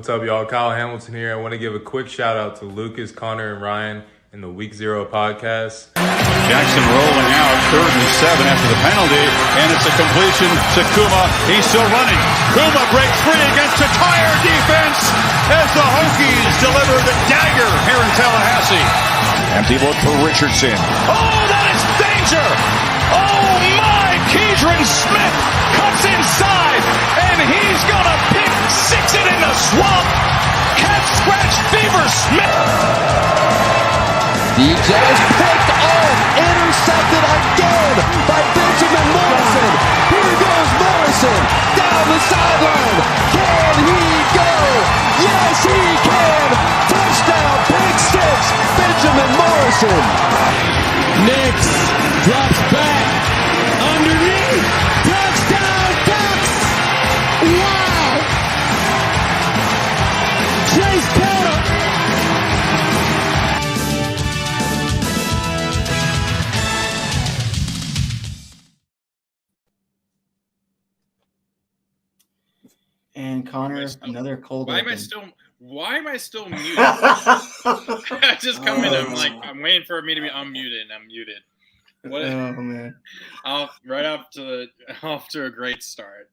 What's up, y'all? Kyle Hamilton here. I want to give a quick shout out to Lucas, Connor, and Ryan in the Week Zero podcast. Jackson rolling out, 3rd and 7 after the penalty, and it's a completion to Kuma. He's still running. Kuma breaks free against a tire defense as the Hokies deliver the dagger here in Tallahassee. Empty look for Richardson. Oh, that is danger! Oh my! Keidron Smith cuts inside, and he's gonna pick six it in the swamp. Cat scratch fever Smith. DJ is picked off, intercepted again by Benjamin Morrison. Here goes Morrison down the sideline. Can he go? Yes, he can. Touchdown, pick six, Benjamin Morrison. Nix drops back underneath. Touchdown, Ducks. Wow. Chase Pelham. And Connor, another cold. Why am I still muted? I just come in. I'm waiting for me to be unmuted, and I'm muted. What? Oh man! Off to a great start.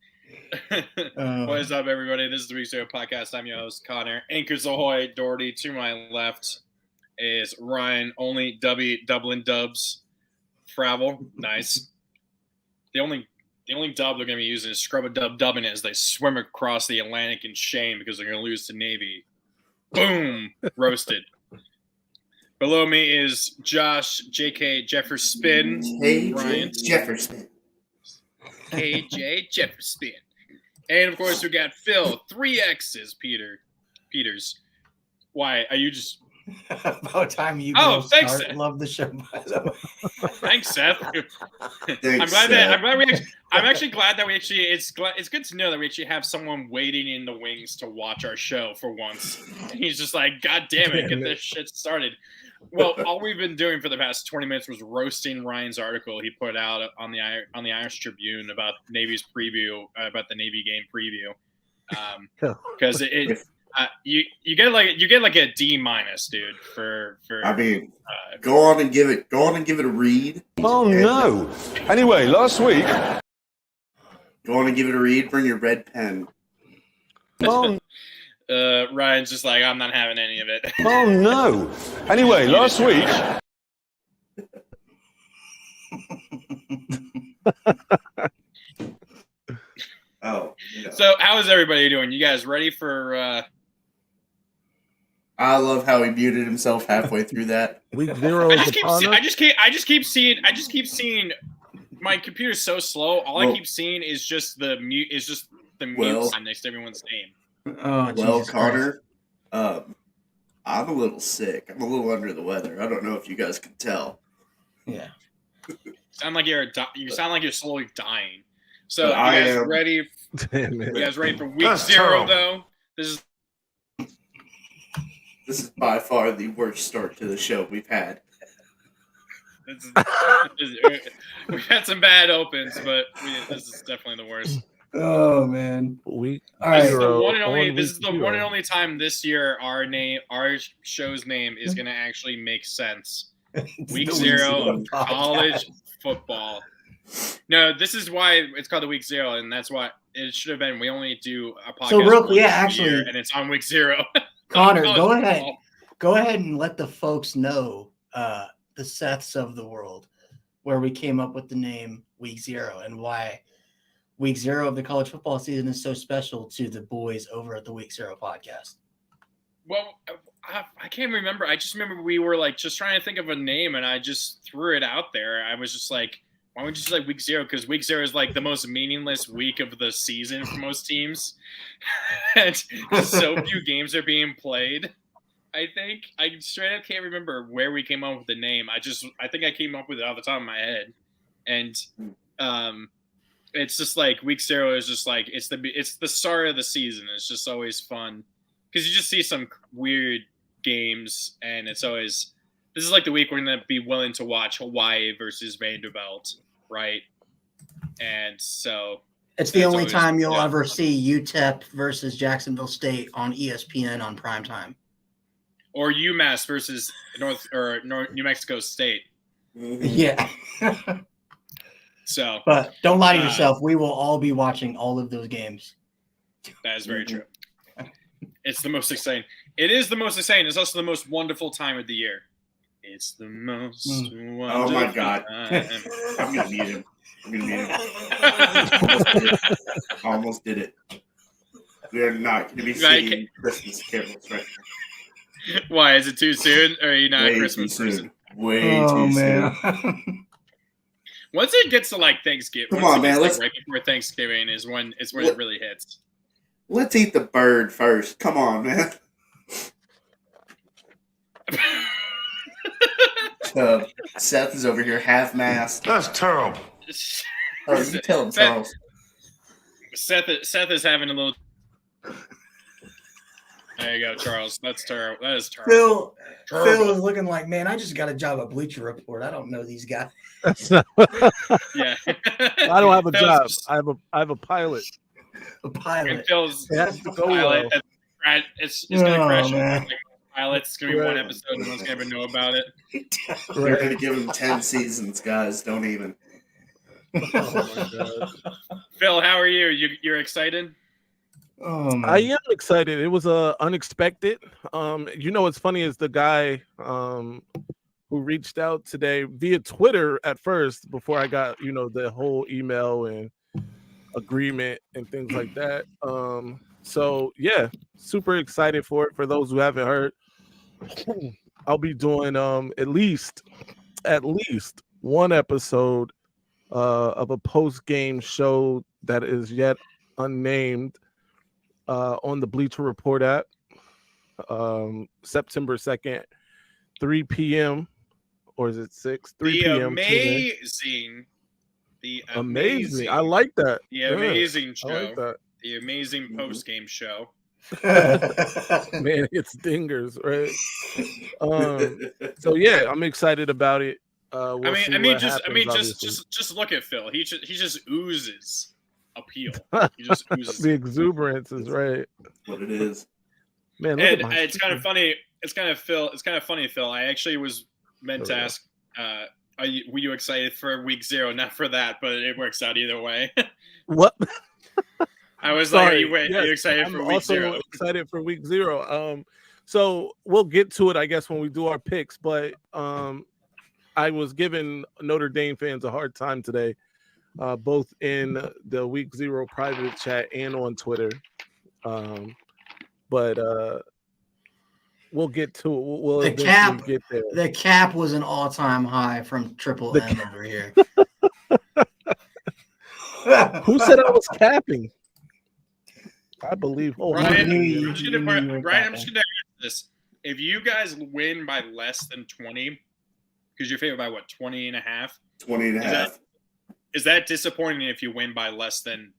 What is up, everybody? This is the Week Zero podcast. I'm your host, Connor. Anchors ahoy, Doherty. To my left is Ryan. Only W Dublin Dubs. Fravel. Nice. The only dub they're going to be using is Scrub a Dub dubbing it as they swim across the Atlantic in shame because they're going to lose to Navy. Boom! Roasted. Below me is Josh, JK, Jefferspin, Ryan. Jefferson. KJ Jefferspin. And, of course, we got Phil, 3 X's, Peters. Why? Are you just... About time you thanks, start. Seth. Love the show, by the way. Thanks, Seth. I'm actually glad that we actually it's good to know that we actually have someone waiting in the wings to watch our show for once. And he's just like, God damn it, get this shit started. Well, all we've been doing for the past 20 minutes was roasting Ryan's article he put out on the Irish Tribune about Navy's preview, about the Navy game preview. Because you get like a D-, dude, for I mean, go on and give it a read. Oh no! Anyway, last week. Go on and give it a read. Bring your red pen. Oh. Ryan's just like, I'm not having any of it. Oh no! Anyway, last week. Oh. Yeah. So, how is everybody doing? You guys ready for? I love how he muted himself halfway through that. Week zero. I just keep seeing. My computer's so slow. All I keep seeing is just the mute. Is just the mute sign next to everyone's name. Oh, well, Connor, I'm a little sick. I'm a little under the weather. I don't know if you guys can tell. Yeah. You sound like you're slowly dying. So you guys ready? Damn it. You guys ready for week zero though? This is by far the worst start to the show we've had. We've had some bad opens, but this is definitely the worst. Oh man. Week All right. This is the one and only time this year our show's name is going to actually make sense. Week zero of college football. No, this is why it's called the Week Zero, and that's why it should have been. We only do a podcast. So real, yeah, actually, year, and it's on Week Zero. Connor, go ahead and let the folks know the Seths of the world where we came up with the name Week Zero and why Week Zero of the college football season is so special to the boys over at the Week Zero podcast. Well, I can't remember. I just remember we were like just trying to think of a name, and I just threw it out there. I was just like, why don't we just like Week Zero? Because Week Zero is like the most meaningless week of the season for most teams. And so few games are being played. I think I straight up can't remember where we came up with the name. I think I came up with it off the top of my head. And it's just like Week Zero is just like it's the start of the season. It's just always fun because you just see some weird games, and it's always this is like the week we're gonna be willing to watch Hawaii versus Vanderbilt, right? And so It's the That's only always- time you'll yeah. ever see UTEP versus Jacksonville State on ESPN on primetime. Or UMass versus New Mexico State. Yeah. So But don't lie to yourself. We will all be watching all of those games. that is very true. It's the most exciting. It is the most exciting. It's also the most wonderful time of the year. It's the most wonderful Oh my God. time. I'm gonna mute him. Almost did it. We are not going to be singing Christmas carols right now. Why? Is it too soon? Or are you not Way a Christmas too person? soon. Way too soon. Once it gets to like Thanksgiving, Come once on, it gets, man, like, right before Thanksgiving is when it really hits. Let's eat the bird first. Come on, man. Seth is over here half-masked. That's terrible. Oh, you tell him, Charles. Seth is having a little. There you go, Charles. That's terrible. That is terrible. Phil is looking like, man, I just got a job at Bleacher Report. I don't know these guys. That's not, Yeah. I don't have a job. I have a pilot. A pilot. And Phil's It has to go pilot. well. It's going to crash. Man. Pilot. It's going to be one Right. episode. No one's going to ever know about it. We're going to give him 10 seasons, guys. Don't even. Oh my God. Phil, how are you? You're excited? I am excited. It was unexpected. What's funny is the guy who reached out today via Twitter at first before I got the whole email and agreement and things like that. So yeah, super excited for it. For those who haven't heard, I'll be doing at least one episode of a post-game show that is yet unnamed on the Bleacher Report app, September 2nd, 3 p.m. or is it 6? 3 p.m. Amazing. I like that. The amazing show. I like that. The amazing post-game show. Man, it's dingers, right? So yeah, I'm excited about it. We'll see what happens, obviously. Just look at Phil. He just oozes appeal. He just oozes. The exuberance is right. What it is. Man, look And at my it's kind of funny. It's kind of funny, Phil. I actually was meant to ask, were you excited for week 0? Not for that, but it works out either way. What? I was Sorry. like, are you excited I'm for week also 0? excited for week 0. So we'll get to it, I guess, when we do our picks. But I was giving Notre Dame fans a hard time today, both in the week 0 private chat and on Twitter. But we'll get to it. We'll eventually get there. The cap was an all-time high from Triple M over here. Who said I was capping? I believe. Oh, Brian, you I'm just gonna were ask this. If you guys win by less than 20, because you're favored by what, 20 and a half? 20 and a half. Is that disappointing if you win by less than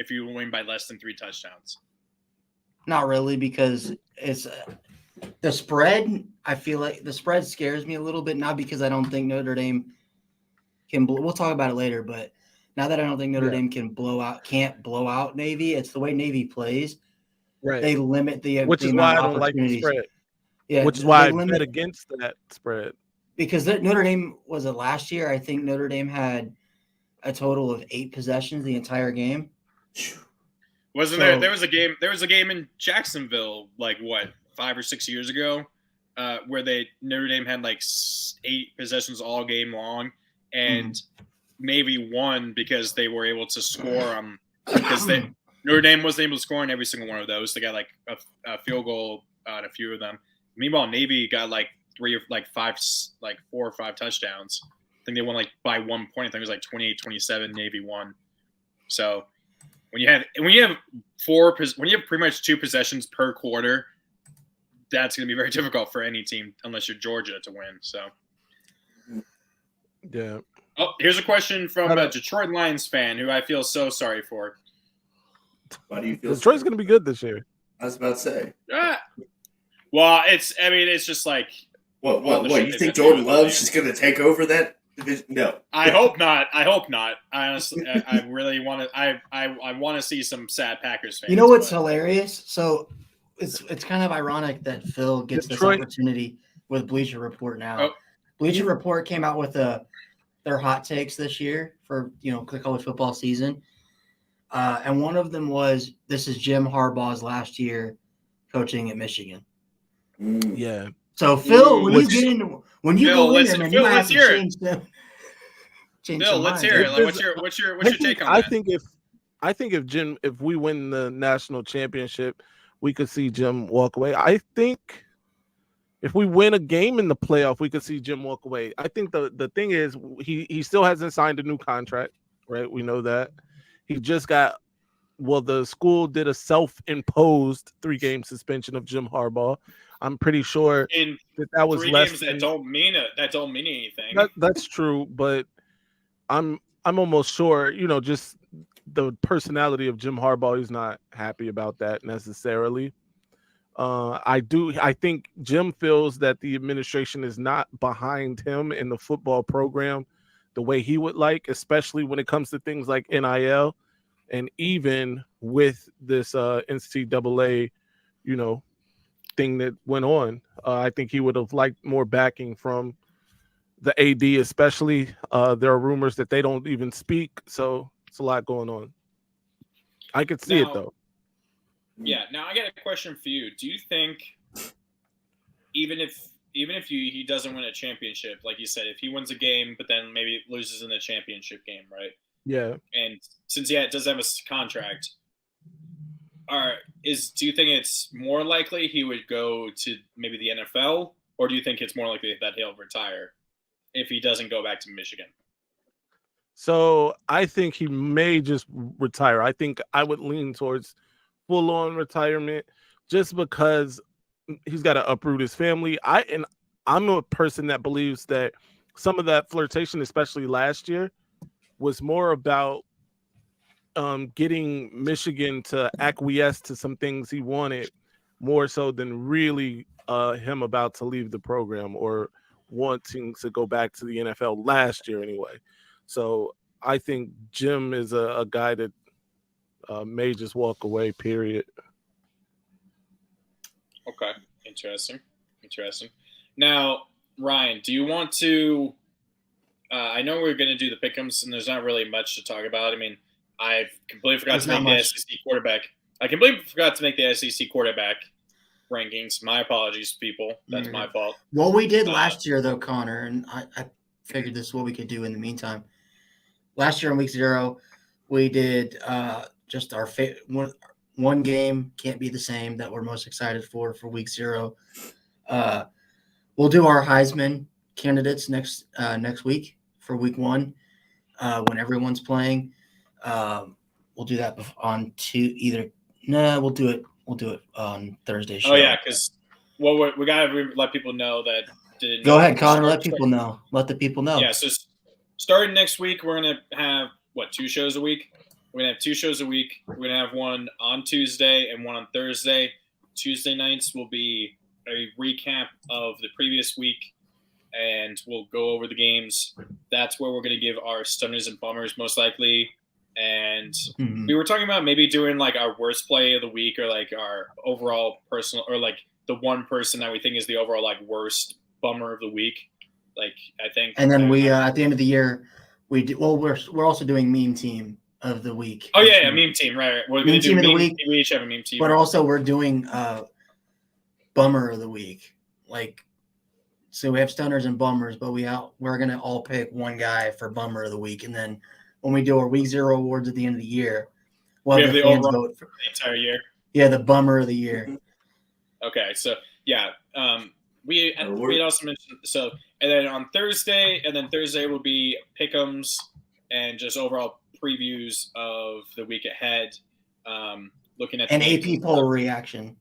3 touchdowns? Not really, because it's the spread. I feel like the spread scares me a little bit, not because I don't think Notre Dame can. We'll talk about it later, but now that I don't think Notre Dame can't blow out Navy. It's the way Navy plays. right. They limit the Which the is why I amount of don't like the opportunities. spread. Yeah, Which is why they I bet against that spread. because Notre Dame was it last year. I think Notre Dame had a total of 8 possessions the entire game. Wasn't there? There was a game in Jacksonville, like what, 5 or 6 years ago, where Notre Dame had like 8 possessions all game long, and Navy won because they were able to score because Notre Dame wasn't able to score on every single one of those. They got like a field goal on a few of them. Meanwhile, Navy got like 4 or 5 touchdowns. I think they won like by 1 point. I think it was like 28-27. Navy won. So when you have pretty much 2 possessions per quarter, that's going to be very difficult for any team unless you're Georgia to win. So Yeah. oh, here's a question from a Detroit Lions fan who I feel so sorry for. Why do you feel? Detroit's going to be good this year. I was about to say. Well, it's just like What? You think Jordan Love's just going to take over that No. I hope not. I honestly, I really want to. I want to see some sad Packers fans. You know what's but- hilarious? So it's kind of ironic that Phil gets Detroit. this opportunity with Bleacher Report now. Oh. Bleacher Report came out with their hot takes this year for the college football season, and one of them was this is Jim Harbaugh's last year coaching at Michigan. Yeah. So Phil, when Which- you go in there, man, you might have to change them. Bill, let's hear it. Like, what's your take on that? I think if we win the national championship, we could see Jim walk away. I think if we win a game in the playoff, we could see Jim walk away. I think the thing is he still hasn't signed a new contract, right? We know that. He just got the school did a self-imposed 3-game suspension of Jim Harbaugh. I'm pretty sure that was 3 less games that don't mean anything. That's true, but I'm almost sure, just the personality of Jim Harbaugh is not happy about that necessarily. I think Jim feels that the administration is not behind him in the football program the way he would like, especially when it comes to things like NIL, and even with this NCAA, thing that went on. I think he would have liked more backing from the AD, especially. There are rumors that they don't even speak, so it's a lot going on. I could see it though. Yeah. Now I got a question for you. Do you think even if he doesn't win a championship, like you said, if he wins a game but then maybe loses in the championship game, right? Yeah. And since it does have a contract, do you think it's more likely he would go to maybe the NFL, or do you think it's more likely that he'll retire if he doesn't go back to Michigan? So I think he may just retire. I think I would lean towards full-on retirement just because he's got to uproot his family. I'm a person that believes that some of that flirtation, especially last year, was more about getting Michigan to acquiesce to some things he wanted more so than really him about to leave the program or wanting to go back to the NFL last year anyway. So I think Jim is a guy that may just walk away, period. Okay. Interesting. Now, Ryan, do you want to I know we're going to do the pick'ems, and there's not really much to talk about. I mean, I completely forgot to make the SEC quarterback. I completely forgot to make the SEC quarterback rankings. My apologies, people. That's my fault. What we did last year, though, Connor, and I figured this is what we could do in the meantime. Last year on week 0, we did just our one game can't be the same that we're most excited for week 0. We'll do our Heisman candidates next week for week 1 when everyone's playing. We'll do that on we'll do it on Thursday show. Oh yeah, because we gotta let people know that didn't. Go ahead, Connor. Let people know. Let the people know. Yeah. So starting next week, we're gonna have 2 shows a week. We're gonna have 2 shows a week. We're gonna have one on Tuesday and one on Thursday. Tuesday nights will be a recap of the previous week, and we'll go over the games. That's where we're gonna give our stunners and bummers most likely. And we were talking about maybe doing like our worst play of the week, or like our overall personal, or like the one person that we think is the overall like worst bummer of the week. Like I think. And then we at the end of the year, we're also doing meme team of the week. Oh yeah, meme team, right? We're gonna do team of the week. We each have a meme team. But also we're doing bummer of the week. Like, so we have stunners and bummers, but we're gonna all pick one guy for bummer of the week, and then when we do our week 0 awards at the end of the year, we'll have the fans vote for the entire year. Yeah, the bummer of the year. Okay, so yeah, we also mentioned and then on Thursday, will be pick'ems and just overall previews of the week ahead. Looking at an AP poll reaction.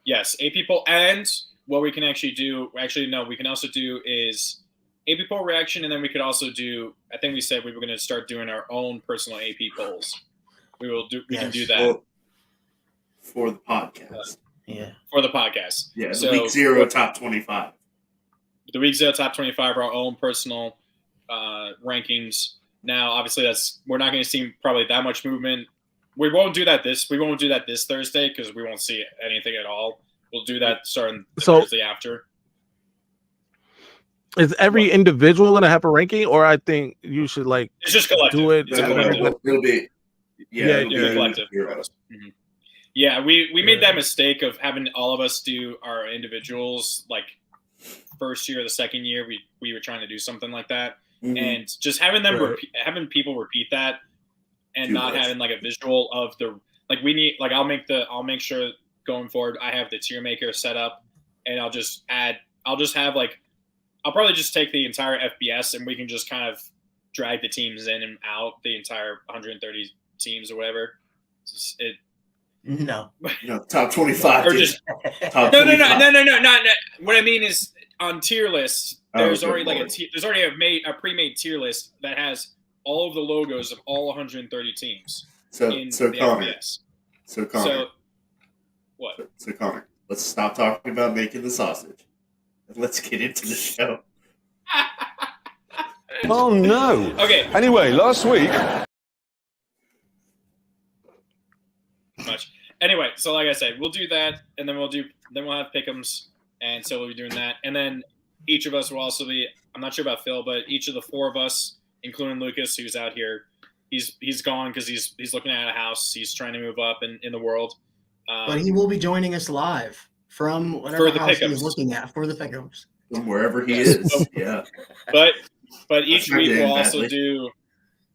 Yes, AP poll, and what we can actually do. Actually, no, we can also do is AP poll reaction, and then we could also do. I think we said we were going to start doing our own personal AP polls. We can do that for the podcast. For the podcast. Yeah. So week 0 top 25. The week 0 top 25, our own personal rankings. Now, obviously, we're not going to see probably that much movement. We won't do that this Thursday because we won't see anything at all. We'll do that starting the Thursday after. Is every individual going to have a ranking, or I think you should it's just collective. Do it. It'll be collective. Mm-hmm. Yeah, we made that mistake of having all of us do our individuals like first year or the second year. We were trying to do something like that, and just having them having people repeat that, and not having like a visual of the we need I'll make sure going forward I have the tier maker set up, and I'll probably just take the entire FBS and we can just kind of drag the teams in and out, the entire 130 teams or whatever. No, top 25. Or just top no. 25. Not. What I mean is on tier lists. There's already there's already a pre-made tier list that has all of the logos of all 130 teams. So Connor. FBS. So Connor. So what? So Connor, let's stop talking about making the sausage. Let's get into the show. Oh no. Okay. Anyway, last week. Much. Anyway, so like I said, we'll do that, and then we'll have pick'ems, and so we'll be doing that, and then each of us will also be. I'm not sure about Phil, but each of the four of us, including Lucas, who's out here, he's gone because he's looking at a house. He's trying to move up in the world. But he will be joining us live from whatever house he's looking at for the pick'ems. From wherever he is, yeah. But each week we'll also do.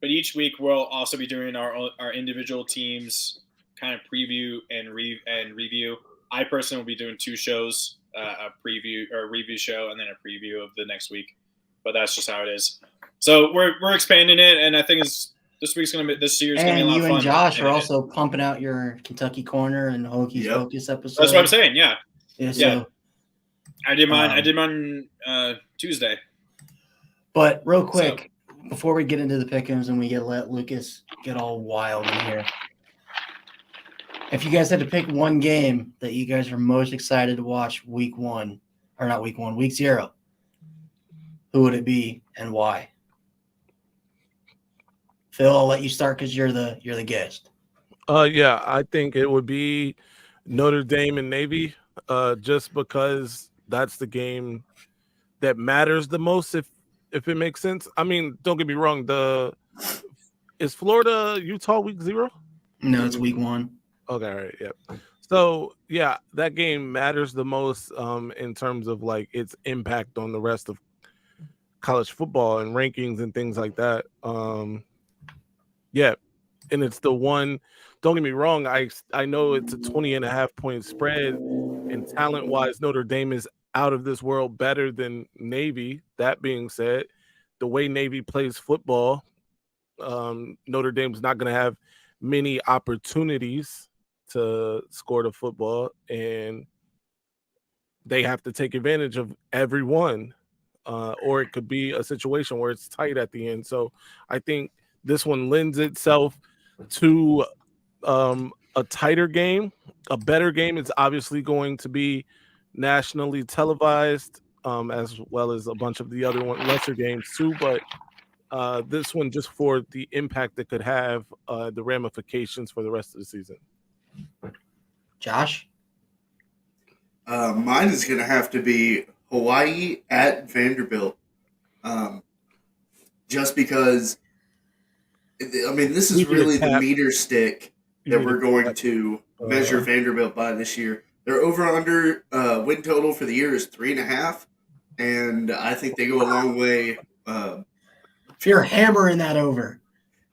But each week we'll also be doing our individual teams kind of preview and review. I personally will be doing 2 shows, a preview or a review show, and then a preview of the next week. But that's just how it is. So we're expanding it, and I think this year's gonna be a lot of fun. And you and Josh are also pumping out your Kentucky Corner and Hokies Focus episode. That's what I'm saying. Yeah. So, I did mine Tuesday. But real quick, before we get into the pick'ems and we let Lucas get all wild in here, if you guys had to pick one game that you guys are most excited to watch week 0, who would it be and why? Phil, I'll let you start because you're the guest. Yeah, I think it would be Notre Dame and Navy, just because that's the game that matters the most. If it makes sense. I mean, don't get me wrong. Is Florida Utah week 0? No, it's week 1. Okay, all right, yeah. So yeah, that game matters the most in terms of its impact on the rest of college football and rankings and things like that. Yeah, and it's the one. Don't get me wrong. I know it's a 20.5 point spread, and talent wise, Notre Dame is out of this world better than Navy. That being said, the way Navy plays football, Notre Dame's not going to have many opportunities to score the football, and they have to take advantage of every one, or it could be a situation where it's tight at the end. So I think this one lends itself to a tighter game. A better game is obviously going to be nationally televised, as well as a bunch of the other lesser games too. But this one, just for the impact it could have, the ramifications for the rest of the season. Josh? Mine is going to have to be Hawaii at Vanderbilt. Just because, I mean, this is really the meter stick that we're going to measure Vanderbilt by this year. Their over-under win total for the year is 3.5, and I think they go a long way. If you're hammering that over,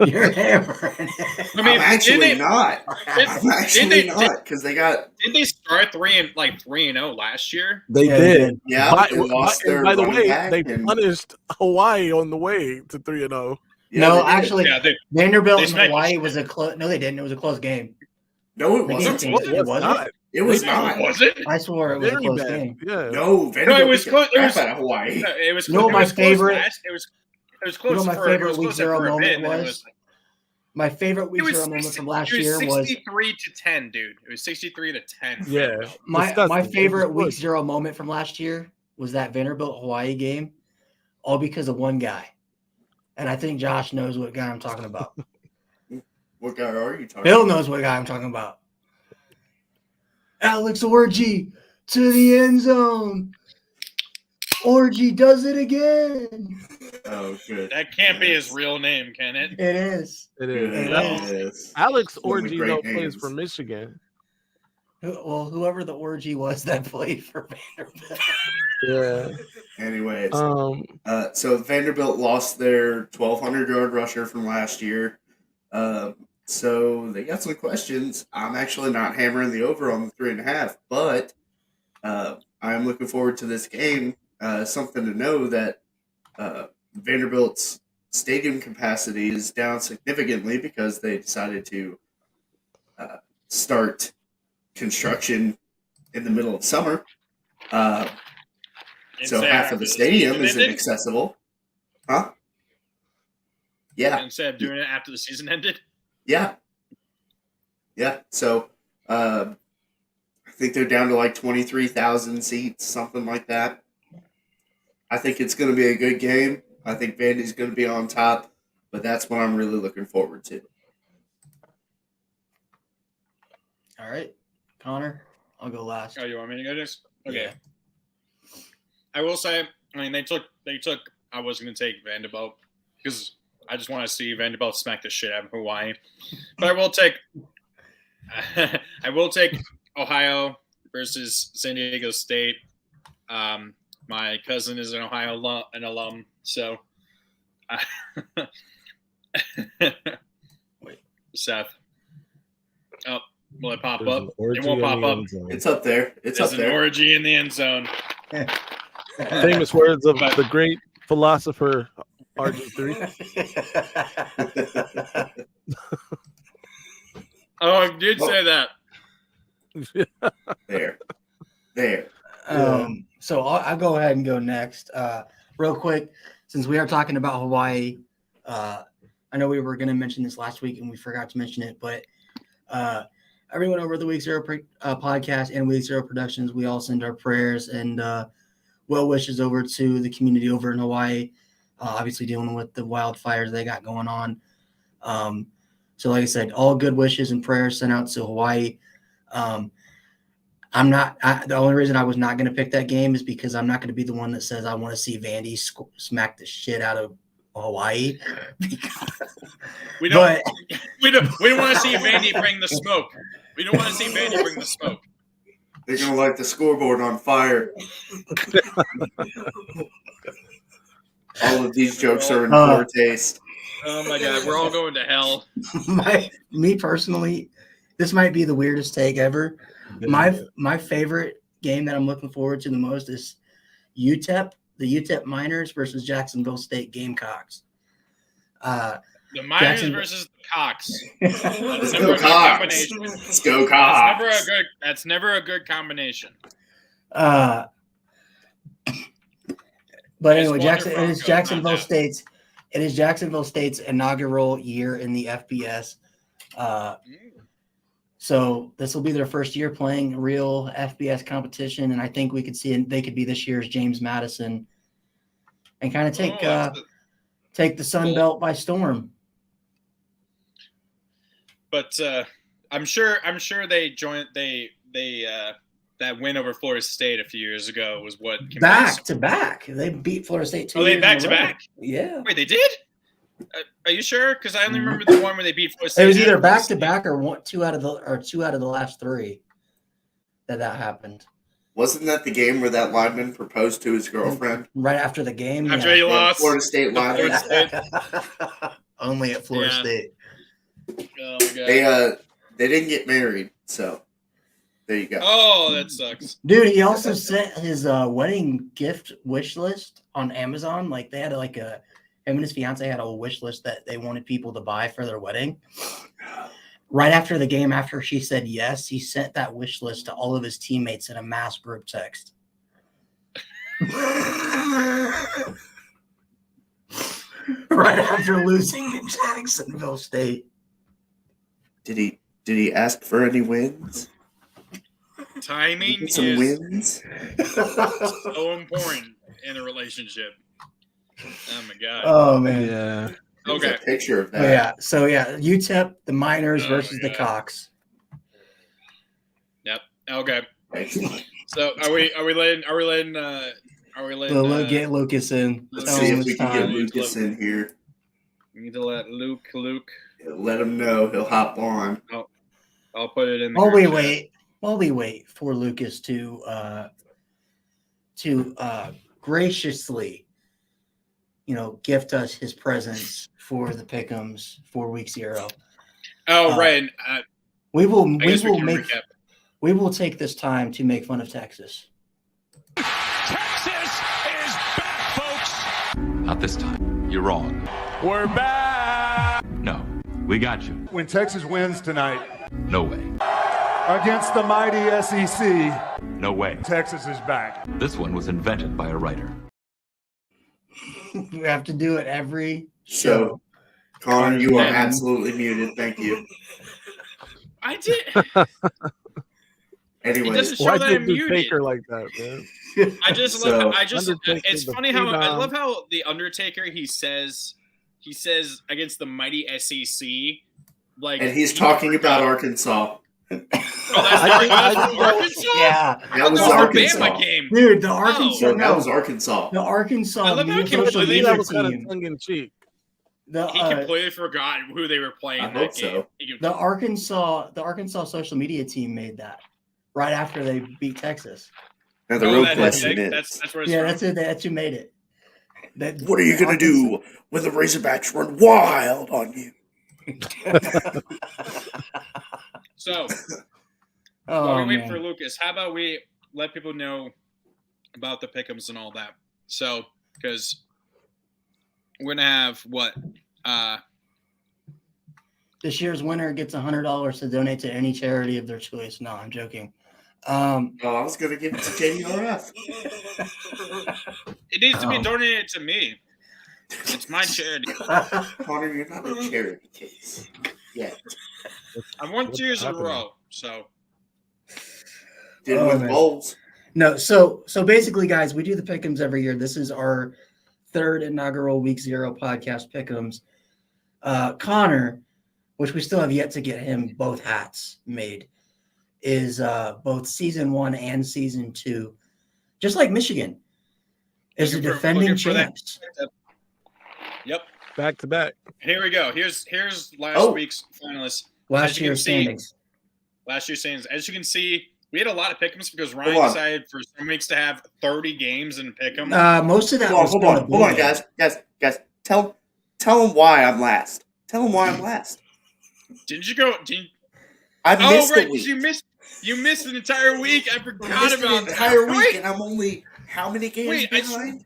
you're hammering it. I mean, I'm actually not. I'm actually not, because they got. Didn't they start 3-0 last year? They did. Yeah, by the way, they punished Hawaii on the way to 3-0. Yeah, no, actually, Vanderbilt and Hawaii was a close. No, they didn't. It was a close game. No, it wasn't. It wasn't. It was not. Was it? I swore it was a close game. Yeah. No, Vanderbilt it was close. It was out of Hawaii. No, it was. No, my favorite. It was close. You know, my favorite week 0 moment was. My favorite week 0 moment from last year was 63-10, dude. It was 63-10. Yeah. My favorite week 0 moment from last year was that Vanderbilt Hawaii game, all because of one guy, And I think Josh knows what guy I'm talking about. What guy are you talking Bill about? knows what guy I'm talking about. Alex Orgy to the end zone. Orgy does it again. Oh, good. That can't be his real name, can it? It is. It Good. is. It Yes. Alex One of the Orgy great though plays names. for Michigan. Well, whoever the orgy was that played for Vanderbilt. Yeah. Anyways, Um. so Vanderbilt lost their 1,200-yard rusher from last year. So they got some questions. I'm actually not hammering the over on the 3.5, but I'm looking forward to this game. Something to know that Vanderbilt's stadium capacity is down significantly because they decided to start construction in the middle of summer. So Instead half after of the the stadium season is ended? inaccessible. Huh? Yeah. Instead of doing it after the season ended? Yeah. Yeah. So I think they're down to like 23,000 seats, something like that. I think it's going to be a good game. I think Vandy's going to be on top, but that's what I'm really looking forward to. All right, Connor, I'll go last. Oh, you want me to go this? Okay. Yeah. I will say, I mean, they took. I was going to take Vanderbilt because I just want to see Vanderbilt smack the shit out of Hawaii. But I will take. I will take Ohio versus San Diego State. My cousin is an Ohio alum, so. Wait. Seth. Oh, will it pop There's up? an It orgy won't in pop the up. end zone. It's up there. It's There's up an there. orgy in the end zone. Famous words of the great philosopher RG3. Oh, I did say that. There. So I'll go ahead and go next. Real quick, since we are talking about Hawaii, I know we were going to mention this last week and we forgot to mention it, but everyone over the Week Zero podcast and Week Zero Productions, we all send our prayers and well wishes over to the community over in Hawaii, obviously dealing with the wildfires they got going on. So like I said, all good wishes and prayers sent out to Hawaii. The only reason I was not going to pick that game is because I'm not going to be the one that says I want to see Vandy smack the shit out of Hawaii. We don't want to see Vandy bring the smoke. We don't want to see Vandy bring the smoke. They're going to light the scoreboard on fire. All of these jokes are in poor taste. Oh my God, we're all going to hell. Me personally, this might be the weirdest take ever. My favorite game that I'm looking forward to the most is UTEP, the UTEP Miners versus Jacksonville State Gamecocks. The Miners versus the Cox. Let's go Cox. Let's go Cox. That's never a good combination. But anyway, it is Jacksonville State's inaugural year in the FBS. So this will be their first year playing real FBS competition, and I think we could see they could be this year's James Madison and kind of take the Sun Belt by storm. But I'm sure they joined that win over Florida State a few years ago was what back to back. They beat Florida State 2 years back to back? Yeah. Wait, they did? Are you sure? Because I only remember the one where they beat Florida State. It was either back to back or two out of the last three that happened. Wasn't that the game where that lineman proposed to his girlfriend? Right after the game. After he lost. Florida State lineman. Only at Florida State. Oh my God. They didn't get married, so there you go. Oh, that sucks. Dude, he also sent his wedding gift wish list on Amazon. Like they had him and his fiance had a wish list that they wanted people to buy for their wedding. Right after the game, after she said yes, he sent that wish list to all of his teammates in a mass group text. Right after losing to Jacksonville State. Did he ask for any wins? Timing Some is wins? so important in a relationship. Oh my god. Oh man. Yeah. There's Okay. a picture of Oh, that. yeah. So yeah, UTEP, the Miners Oh, versus my the God. Cox. Yep. Okay. Excellent. So are we letting Get Lucas in. let's Tell See him if we it's can get time. Lucas in here. we need to let Luke Let him know. He'll hop on. I'll put it in the While group we chat. wait for Lucas to graciously, gift us his presence for the Pick'ems for week 0. Oh, right. And, We will I guess we can make recap. we will take this time to make fun of Texas. Texas is back, folks. Not this time. You're wrong. We're back. No, we got you. When Texas wins tonight No way. against the mighty SEC, No way. Texas is back. This one was invented by a writer. We have to do it every So, show. Connor, you are Yeah. absolutely muted. Thank you. I did. It Anyways, doesn't show Why that did I'm you muted. Taker like that, man? I just So, love. Undertaker, It's the funny how I phenom. love how the Undertaker he says against the mighty SEC, like, and he's talking about Arkansas. Oh, that's I think- Arkansas. Yeah, That was That was the Arkansas. Bama game. dude, the Arkansas. So that no, was Arkansas. the Arkansas I love how he social I completely- think media that was kind of team. tongue in cheek. The He completely forgot who they were playing I that hope game. so. the Arkansas social media team made that right after they beat Texas. Now the Oh, real that- question is, that's where it's Yeah, from. that's it. That's who made it. what are you going to do when the Razorbacks run wild on you? So Oh, while we wait man. for Lucas, how about we let people know about the pick'ems and all that? So, because we're gonna have what? This year's winner gets $100 to donate to any charity of their choice. No, I'm joking. Oh, I was going to give it to JDRF. It needs to be Um, donated to me. It's my charity. Connor, you're not a charity case yet. I won 2 years in a happening? row. So Did Oh, with man. bowls. No, so basically, guys, we do the pick'ems every year. This is our 3rd inaugural Week 0 podcast pick'ems. Connor, which we still have yet to get him both hats made, is both season 1 and season 2, just like Michigan, is the Looking for- defending looking for that. champs. Yep. Back to back. Here we go. Here's last Oh. week's finalists. Last As you can year's see- standings. Last year's standings. As you can see, we had a lot of pick'ems because Ryan Hold on. decided for some weeks to have 30 games in pick'em. Most of that was Hold still on, a bullet. guys. Tell them why I'm last. Tell them why I'm last. Didn't you go? I Oh, missed right. a week. You missed an entire week. I I forgot missed the about entire that. week, Wait, and I'm only how many games Wait, behind?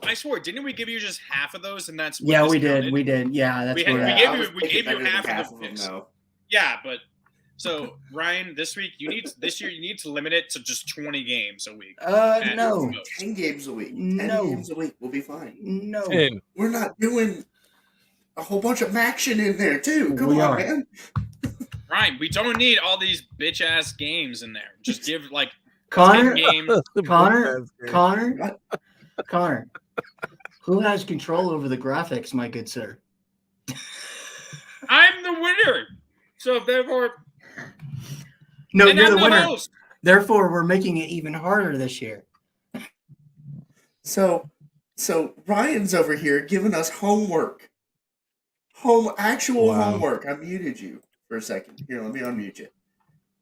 I swore, didn't we give you just half of those? And that's what Yeah, this we did. counted? We did. Yeah, that's We had- what we I- gave I you- was we thinking gave you better than half of the half them, picks. though. Yeah, but so Ryan, this week this year you need to limit it to just 20 games a week. At no, most. 10 games a week. 10 No. games a week. We'll be fine. no. 10. We're not doing a whole bunch of action in there, too. Come We on, are. man. Ryan, we don't need all these bitch ass games in there. Just give like 10 Connor, games. Connor, who has control over the graphics, my good sir? I'm the winner. So therefore, No, and you're I'm the winner. host. Therefore, we're making it even harder this year. So Ryan's over here giving us homework. Actual Wow. homework. I muted you for a second. Here, let me unmute you.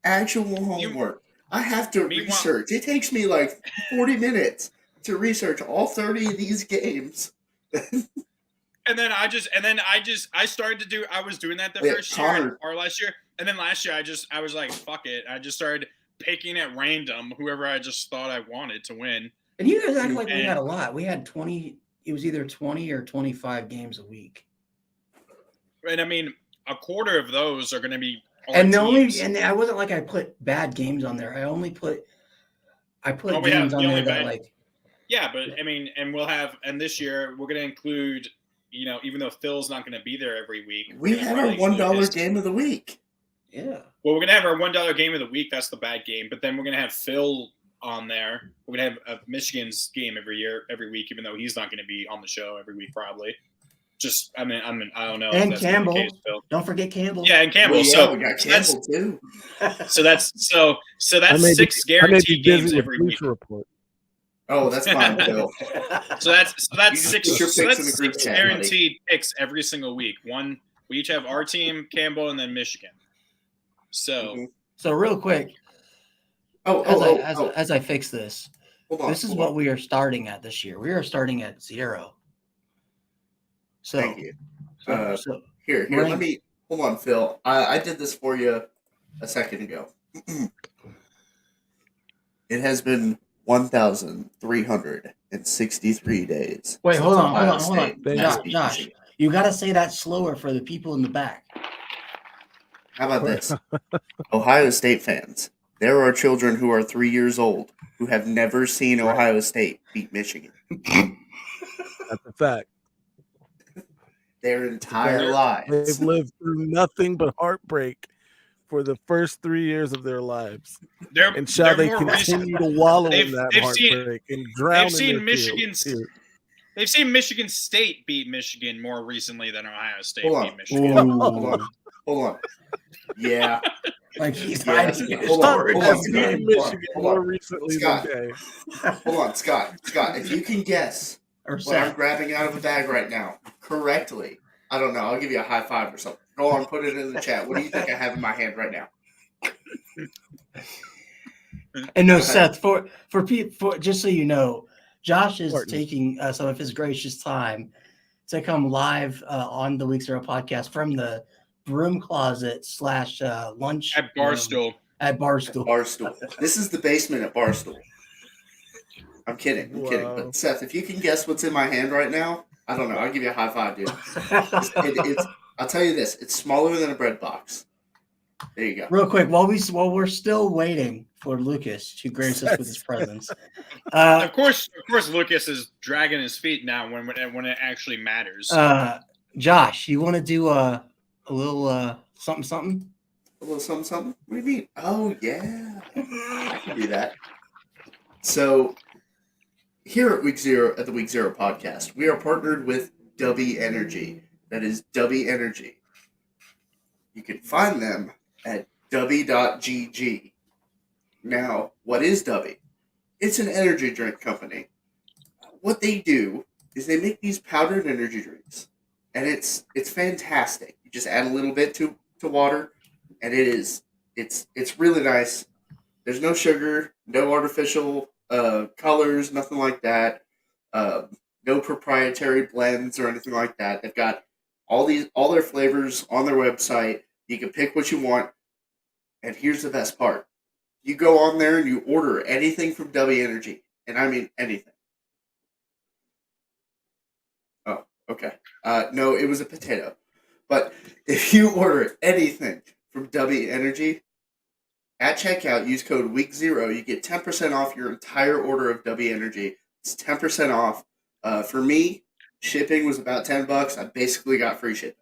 Actual homework. I have to Meanwhile- research. It takes me like 40 minutes to research all 30 of these games. And then I started to do. I was doing that the Yeah, first year Connor. or last year, and then last year I was like, fuck it. I just started picking at random whoever I just thought I wanted to win. And you guys act like we And- had a lot. We had 20. It was either 20 or 25 games a week. And I mean, a quarter of those are going to be. our And the only teams. and I wasn't like I put bad games on there. I put Oh, we games have on the there only that bad- like Yeah, but I mean, and this year we're going to include, even though Phil's not going to be there every week. we're We gonna had our probably include $1 his- game of the week. yeah. Well, we're going to have our $1 game of the week. That's the bad game. But then we're going to have Phil on there. We're gonna have a Michigan's game every week, even though he's not going to be on the show every week probably. I don't know. And if that's Campbell. the case, Don't forget Campbell. Yeah, and Campbell. Well, yeah, so we got Campbell too. So that's 6 guaranteed games every week. Report. Oh, that's fine, Bill. So that's You just six. put your So picks in that's the group 6 chat, guaranteed picks every single week. We each have our team, Campbell, and then Michigan. So So real quick, as I fix this, this is what we are starting at this year. We are starting at 0. So Thank you. so Here, let me hold on, Phil. I did this for you a second ago. It has been 1,363 days. Wait, hold on. State Josh, you got to say that slower for the people in the back. How about this? Ohio State fans, there are children who are 3 years old who have never seen Ohio State beat Michigan. That's a fact. Their entire lives. They've lived through nothing but heartbreak for the first 3 years of their lives. And shall they continue to wallow in that heartbreak and drown in their tears? They've seen Michigan State beat Michigan more recently than Ohio State beat Michigan. Hold on. Yeah. Like he's hiding it. Hold on. More recently Scott. than Hold on, Scott. If you can guess what I'm grabbing out of a bag right now correctly, I don't know. I'll give you a high five or something. Go on, put it in the chat. What do you think I have in my hand right now? And no, Seth, for just so you know, Josh is taking some of his gracious time to come live on the Week 0 podcast from the broom closet / lunch at Barstool. At Barstool. This is the basement at Barstool. I'm kidding. But Seth, if you can guess what's in my hand right now, I don't know. I'll give you a high five, dude. I'll tell you this. It's smaller than a bread box. There you go. Real quick, while we're still waiting for Lucas to grace us with his presence. Of course, Lucas is dragging his feet now when it actually matters. Josh, you want to do a little something? A little something? What do you mean? Oh, yeah. I can do that. So, here at Week 0, at the Week 0 podcast, we are partnered with Dubby Energy. That is Dubby Energy. You can find them at dubby.gg. Now, what is Dubby? It's an energy drink company. What they do is they make these powdered energy drinks, and it's fantastic. You just add a little bit to water, and it's really nice. There's no sugar, no artificial colors, nothing like that. No proprietary blends or anything like that. They've got all their flavors on their website. You can pick what you want. And here's the best part. You go on there and you order anything from Dubby Energy. And I mean anything. Oh, okay. No, it was a potato. But if you order anything from Dubby Energy, at checkout, use code WEEK0. You get 10% off your entire order of Dubby Energy. It's 10% off. For me, shipping was about $10. I basically got free shipping.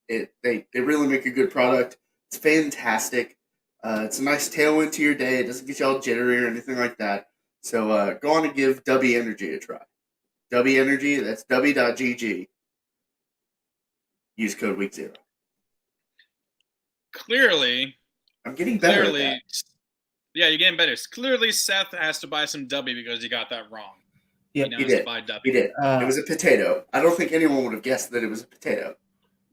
They really make a good product. It's fantastic. It's a nice tailwind to your day. It doesn't get you all jittery or anything like that. So go on and give Dubby Energy a try. Dubby Energy, that's dubby.gg. Use code WEEK0. Clearly, I'm getting better at that. Yeah, you're getting better. Clearly, Seth has to buy some Dubby because he got that wrong. Yeah, he did. He did. It was a potato. I don't think anyone would have guessed that it was a potato.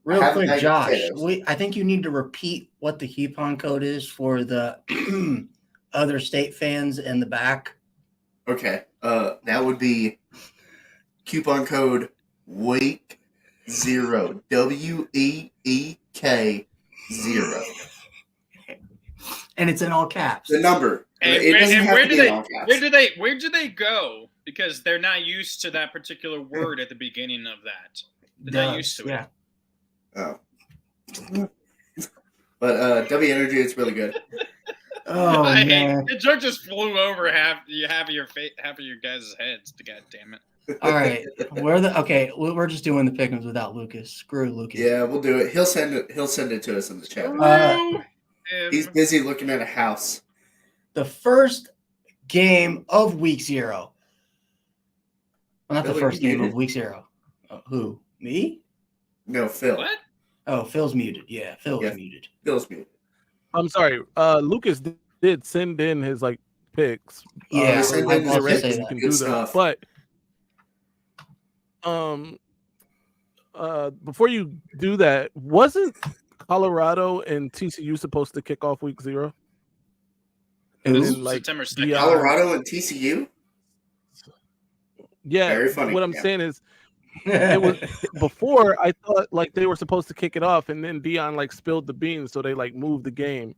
Real quick, Josh, I think you need to repeat what the coupon code is for the other state fans in the back. Okay. That would be coupon code WEEK0. WEEK0. And it's in all caps. The number. Where do they go? Because they're not used to that particular word at the beginning of that. They're not used to it. Oh. But Dubby Energy, it's really good. Oh man! The joke just flew over half of your guys' heads. God damn it! All right, we're just doing the pick'ems without Lucas. Screw Lucas. Yeah, we'll do it. He'll send it to us in the chat. He's busy looking at a house. the first game of week 0. Well, not the Billy, first you game of muted? week 0. Who? Me? No, Phil. What? Oh, Phil's muted. Yeah, Phil Yeah. is muted. Phil's muted. I'm sorry. Lucas did send in his like picks. Yeah, send so in his theoretically picks. you can Good do stuff. that. But before you do that, wasn't Colorado and TCU supposed to kick off week 0? And Who? then, like, September 2nd. Colorado and TCU? Yeah, Very funny. what I'm Yeah. saying is, it was before I thought like they were supposed to kick it off, and then Dion like spilled the beans, so they like moved the game.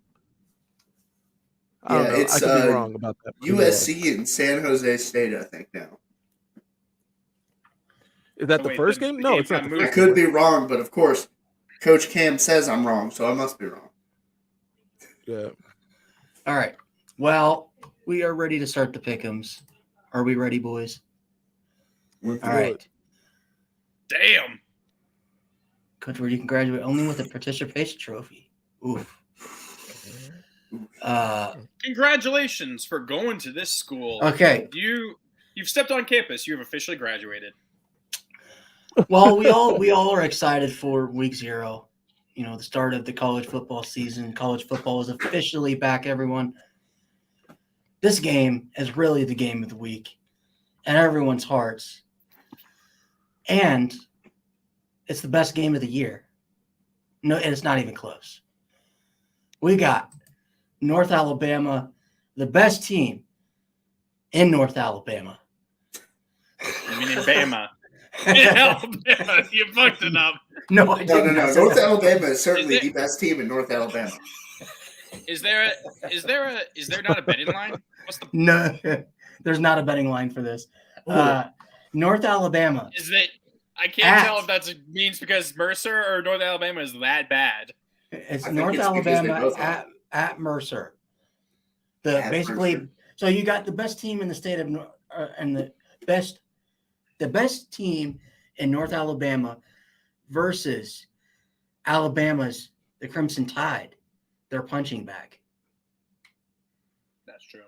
I don't Yeah, know. it's, I could be wrong about that. USC and San Jose State, I think now. Is that Oh, the wait, first the game? No, game it's not. got The moved. I first could game. be wrong, but of course, Coach Cam says I'm wrong, so I must be wrong. Yeah. All right. Well, we are ready to start the pick'ems. Are we ready, boys? All right. Damn. Coach Ward, you can graduate only with a participation trophy. Oof. Congratulations for going to this school. Okay. You've stepped on campus. You have officially graduated. Well, we all are excited for week 0. You know, the start of the college football season. College football is officially back, everyone. This game is really the game of the week in everyone's hearts. And it's the best game of the year. No, and it's not even close. We got North Alabama, the best team in North Alabama. I mean, in Bama. In Alabama. You fucked it up. No, I didn't. No. North Alabama is certainly Is it- the best team in North Alabama. Is there not a betting line? What's the No, there's not a betting line for this. North Alabama. is it? I can't tell if that means because Mercer or North Alabama is that bad. It's I think North it's because they Alabama both are. at Mercer. At Basically, Mercer. so you got the best team in the state of and the best team in North Alabama versus Alabama's the Crimson Tide, their punching bag. That's true.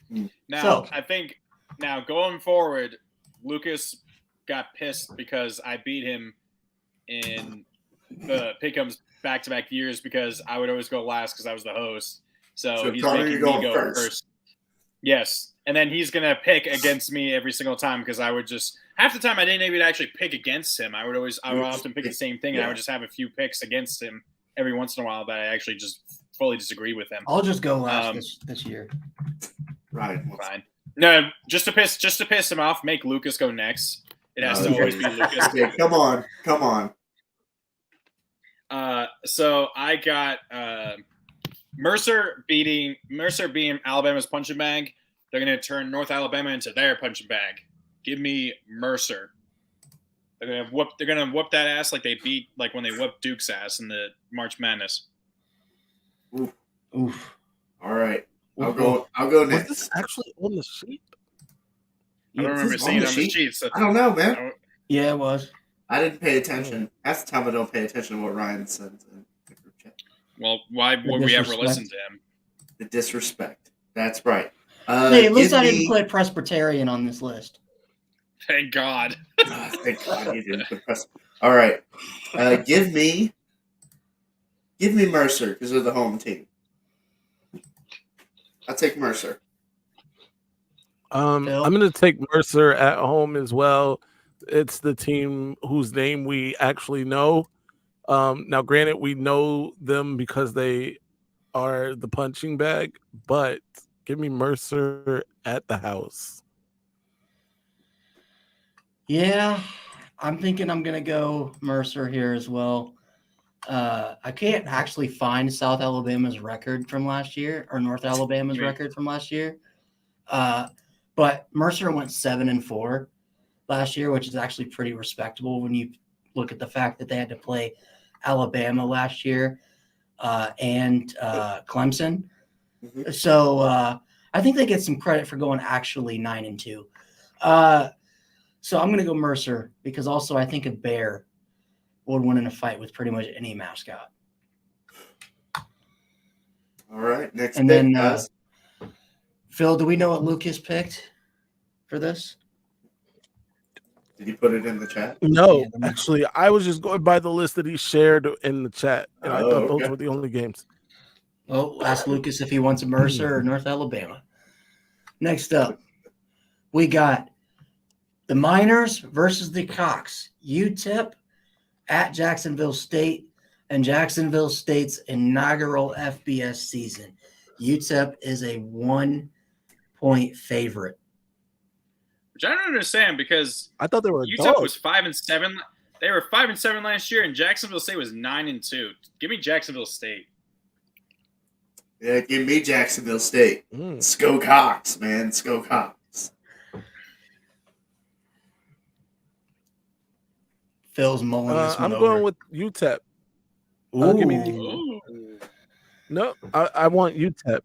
Hmm. Now So- I think going forward, Lucas got pissed because I beat him in the pick'ems back-to-back years because I would always go last because I was the host. So he's Connor, making you're me going go first. Yes. And then he's going to pick against me every single time because I would just – half the time I didn't even actually pick against him. I would often pick the same thing, and I would just have a few picks against him every once in a while that I actually just fully disagree with him. I'll just go last this year. Right. Fine. No, just to piss him off, make Lucas go next. It has to always be Lucas. Okay, come on. So I got Mercer beating Alabama's punching bag. They're going to turn North Alabama into their punching bag. Give me Mercer. They're gonna whoop that ass like they beat when they whooped Duke's ass in the March Madness. Oof. All right. I'll go Was next. this actually on the sheet? I don't remember it's seeing on it the on the sheet? sheet. So I don't know, man. Yeah, it was. I didn't pay attention. Half the time I don't pay attention to what Ryan sends in the group chat. well, why would we ever listen to him? The disrespect. That's right. Hey, at least give I didn't me- put Presbyterian on this list. Thank God. Thank God you didn't put press. All right. Give me Mercer because they're the home team. I'll take Mercer. I'm Phil? going to take Mercer at home as well. It's the team whose name we actually know. Now, granted, we know them because they are the punching bag, but give me Mercer at the house. Yeah, I'm thinking I'm going to go Mercer here as well. I can't actually find South Alabama's record from last year or North Alabama's Right. record from last year. But Mercer went 7-4 last year, which is actually pretty respectable when you look at the fact that they had to play Alabama last year and Clemson. Mhm. So I think they get some credit for going actually 9-2. So I'm going to go Mercer because also I think a bear would win in a fight with pretty much any mascot. All right. Next And pick, then guys. Phil, do we know what Lucas picked for this? Did you put it in the chat? No, actually, I was just going by the list that he shared in the chat, and I thought okay. those were the only games. Well, ask Lucas if he wants a Mercer or North Alabama. Next up, we got the Miners versus the Cox. UTEP at Jacksonville State, and Jacksonville State's inaugural FBS season. UTEP is a 1-point favorite. Which I don't understand because I thought they were UTEP was 5-7. They were 5-7 last year, and Jacksonville State was 9-2. Give me Jacksonville State. Yeah, give me Jacksonville State. Let's go Cox, man. Let's go Cox. Phil's mulling this one I'm over. going with UTEP. Give me no, I want UTEP.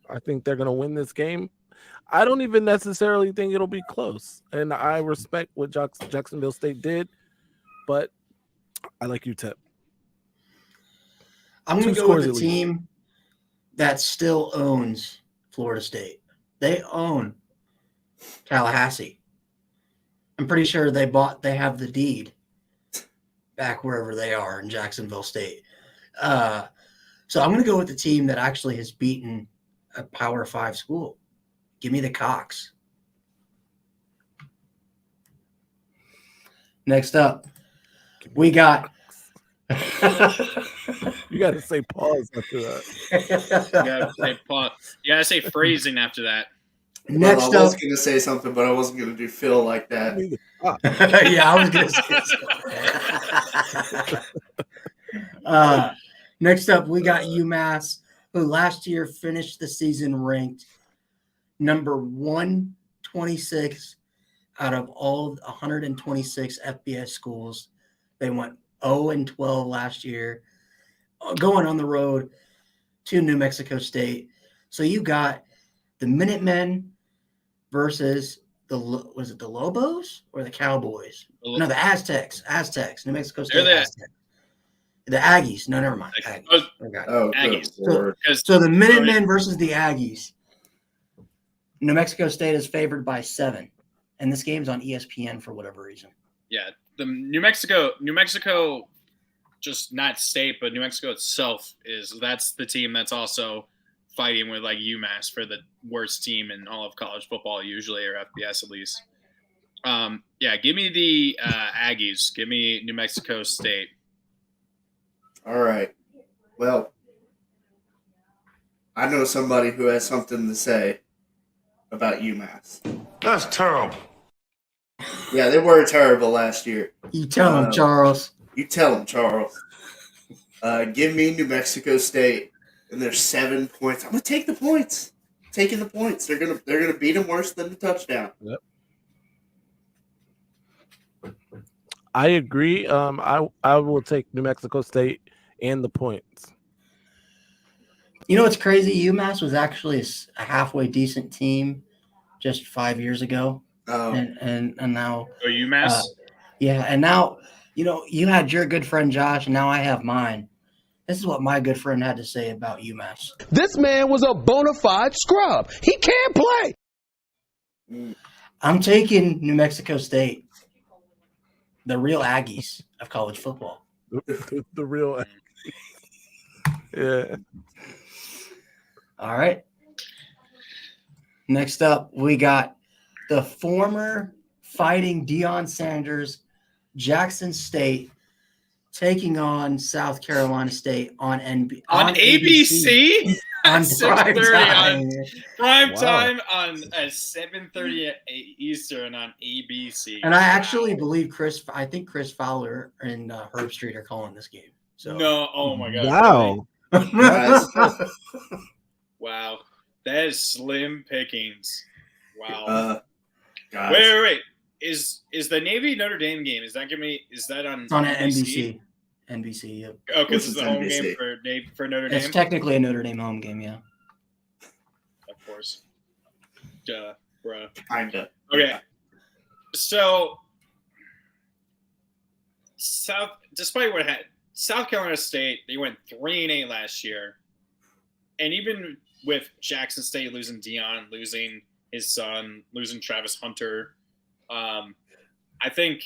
I think they're going to win this game. I don't even necessarily think it'll be close. And I respect what Jacksonville State did, but I like UTEP. I'm going to go with the team that still owns Florida State. They own Tallahassee. I'm pretty sure they have the deed back wherever they are in Jacksonville State. So I'm going to go with the team that actually has beaten a Power 5 school. Give me the Cox. Next up, we got. You got to say pause after that. You got to say pause. You got to say phrasing after that. Next I was going to say something, but I wasn't going to do Phil like that. Yeah, I was going to say next up, we got UMass, who last year finished the season ranked number 126 out of all 126 FBS schools. They went 0-12 last year, going on the road to New Mexico State. So you got the Minutemen versus the Lobos or the Cowboys? No, the Aztecs. New Mexico State Aztecs. The Aggies. No, never mind. Aggies. Aggies. So the Minutemen versus the Aggies. New Mexico State is favored by 7, and this game's on ESPN for whatever reason. Yeah, the New Mexico, just not state, but New Mexico itself that's the team that's also fighting with like UMass for the worst team in all of college football, usually, or FBS at least. Give me the Aggies. Give me New Mexico State. All right. Well, I know somebody who has something to say about UMass. That's terrible. Yeah, they were terrible last year. You tell them, Charles. You tell them, Charles. Give me New Mexico State, and there's 7 points. I'm gonna take the points. Taking the points. They're gonna beat them worse than the touchdown. Yep. I agree. I will take New Mexico State and the points. You know what's crazy? UMass was actually a halfway decent team just 5 years ago. And now UMass? And now, you had your good friend Josh, and now I have mine. This is what my good friend had to say about UMass. This man was a bona fide scrub. He can't play. I'm taking New Mexico State, the real Aggies of college football. The real Aggies. Yeah. All right. Next up, we got the former Fighting Deion Sanders, Jackson State, taking on South Carolina State on ABC. On prime time. time on 7:30 Eastern on ABC. And I actually believe Chris Fowler and Herb Street are calling this game. So no, oh my god! Wow, wow, that is slim pickings. Wow. Guys. Wait. Is the Navy Notre Dame game? Is that on? It's on NBC. NBC. Yep. Oh, because it's the home NBC. game for Notre Dame. It's technically a Notre Dame home game, yeah. Of course. Duh, bruh. Kinda. Okay. So, despite what had South Carolina State, they went 3-8 last year. and even with Jackson State losing Deion, losing his son, losing Travis Hunter, I think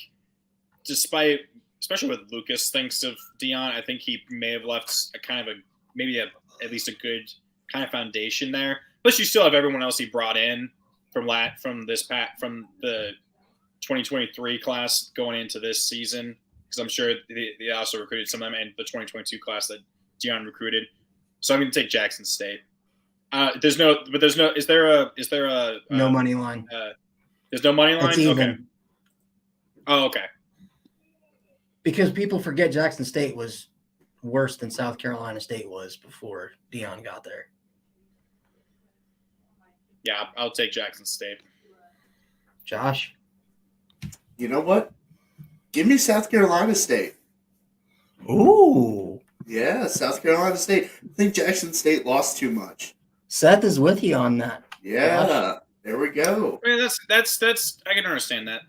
despite, especially what Lucas thinks of Deion, I think he may have left at least a good kind of foundation there. Plus, you still have everyone else he brought in from the 2023 class going into this season, because I'm sure they also recruited some of them in the 2022 class that Deion recruited. So I'm going to take Jackson State. Is there no money line? There's no money line. It's even. Okay. Oh, okay. Because people forget Jackson State was worse than South Carolina State was before Deion got there. Yeah, I'll take Jackson State. Josh? You know what? Give me South Carolina State. Ooh. Yeah, South Carolina State. I think Jackson State lost too much. Seth is with you on that. Yeah, Josh? there we go. I mean, that's I can understand that.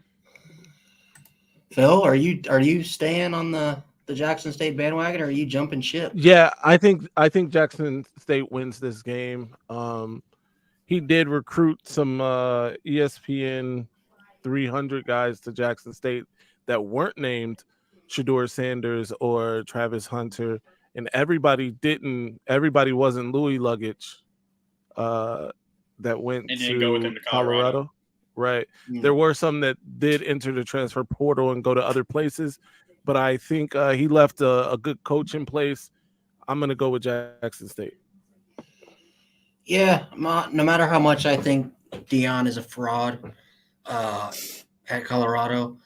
Phil, are you staying on the Jackson State bandwagon, or are you jumping ship? Yeah, I think Jackson State wins this game. He did recruit some ESPN 300 guys to Jackson State that weren't named Shedeur Sanders or Travis Hunter, and everybody wasn't Louis luggage that went to Colorado. Right. Mm. There were some that did enter the transfer portal and go to other places, but I think he left a good coach in place. I'm going to go with Jackson State. Yeah, no matter how much I think Deion is a fraud at Colorado,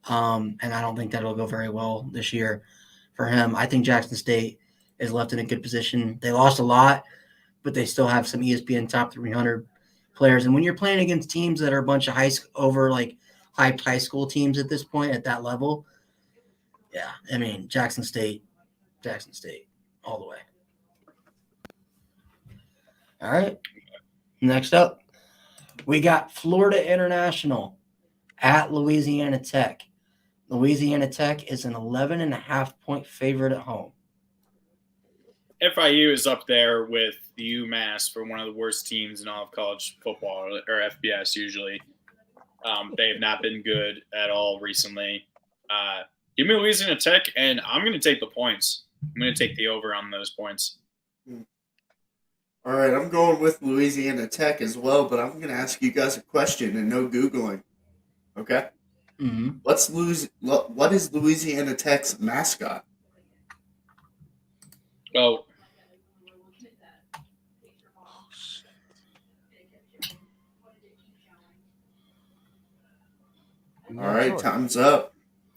and I don't think that'll go very well this year for him. I think Jackson State is left in a good position. They lost a lot, but they still have some ESPN top 300 players. And when you're playing against teams that are a bunch of hyped high school teams at this point at that level, yeah, I mean, Jackson State all the way. All right. Next up, we got Florida International at Louisiana Tech. Louisiana Tech is an 11.5-point favorite at home. FIU is up there with UMass for one of the worst teams in all of college football, or FBS usually. They have not been good at all recently. Give me Louisiana Tech, and I'm going to take the points. I'm going to take the over on those points. All right, I'm going with Louisiana Tech as well, but I'm going to ask you guys a question and no Googling. Okay? Mm-hmm. What is Louisiana Tech's mascot? Oh. All right, time's up.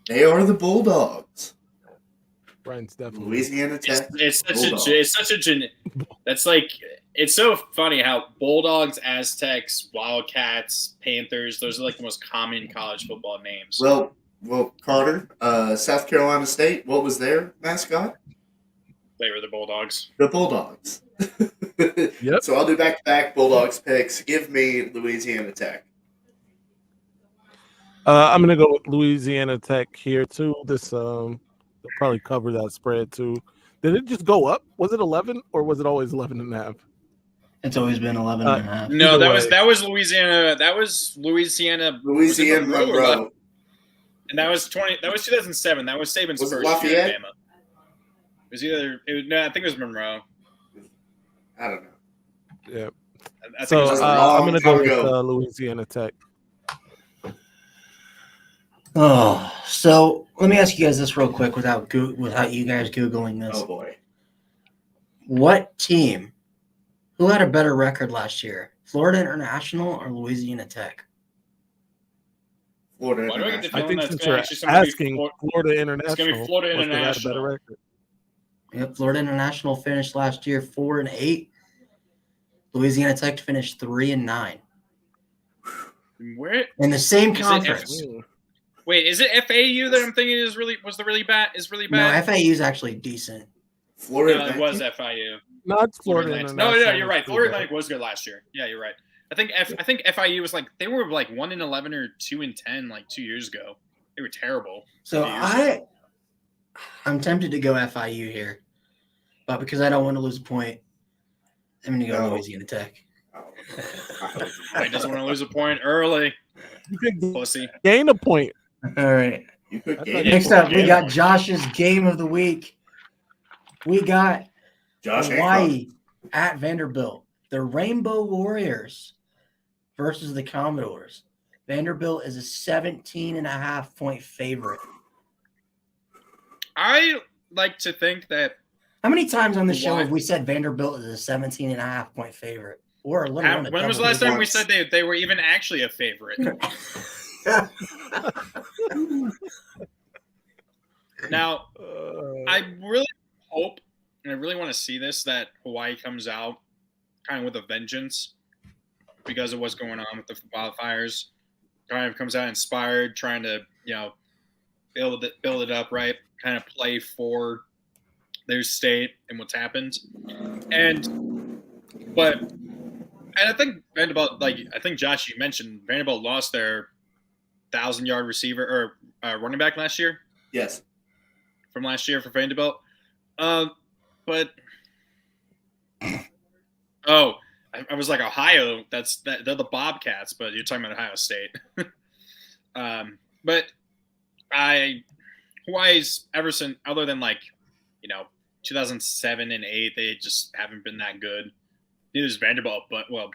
They are the Bulldogs. Brian's definitely Louisiana Tech. It's so funny how Bulldogs, Aztecs, Wildcats, Panthers, those are like the most common college football names. Well, Carter, South Carolina State, what was their mascot? They were the Bulldogs. The Bulldogs. Yep. So I'll do back-to-back Bulldogs picks. Give me Louisiana Tech. I'm going to go with Louisiana Tech here too. They'll probably cover that spread too. Did it just go up? Was it 11 or was it always 11.5? It's always been 11.5. No, that was Louisiana. That was Louisiana. Monroe. And that was 2007. That was Saban's Was it first year Lafayette? at Bama. I think it was Monroe. I don't know. Yeah. I think So it was I'm going to go with ago. Louisiana Tech. Oh, so let me ask you guys this real quick without you guys Googling this. Oh, boy. What team, who had a better record last year, Florida International or Louisiana Tech? Florida Why do I get the International. I think that's since gonna you're actually somebody asking Florida- Florida International, it's gonna be Florida must have had a International. better record. Yep, Florida International finished last year 4-8. Louisiana Tech finished 3-9 Where? in the same Is it conference. Wait, is it FAU that I'm thinking is really bad? No, FAU is actually decent. Florida No, it Atlantic? was FIU. Not Florida Atlantic. International. No, you're right. Florida Atlantic was good last year. Yeah, you're right. I think FIU was like they were like 1-11 or 2-10 like 2 years ago. They were terrible. So I'm tempted to go FIU here, but because I don't want to lose a point, I'm going to go No. Louisiana Tech. He doesn't want to lose a point early. You could Pussy. gain a point. All right. You could I get thought it. Next up, we got Josh's game of the week. We got Josh Hawaii at Vanderbilt. The Rainbow Warriors versus the Commodores. Vanderbilt is a 17.5-point favorite. I like to think that How many times on the show Why? have we said Vanderbilt is a 17.5-point favorite? Or a little when was the last time we said they were even actually a favorite? Now, I really hope and I really want to see this, that Hawaii comes out kind of with a vengeance because of what's going on with the wildfires. Kind of comes out inspired, trying to, build it up, right? Kind of play for their state and what's happened. And I think Vanderbilt, I think Josh, you mentioned Vanderbilt lost their 1,000-yard receiver or running back last year. Yes. From last year for Vanderbilt. But I was like Ohio. They're the Bobcats, but you're talking about Ohio State. But Hawaii's ever since, other than 2007 and 2008, they just haven't been that good. Neither is Vanderbilt, but in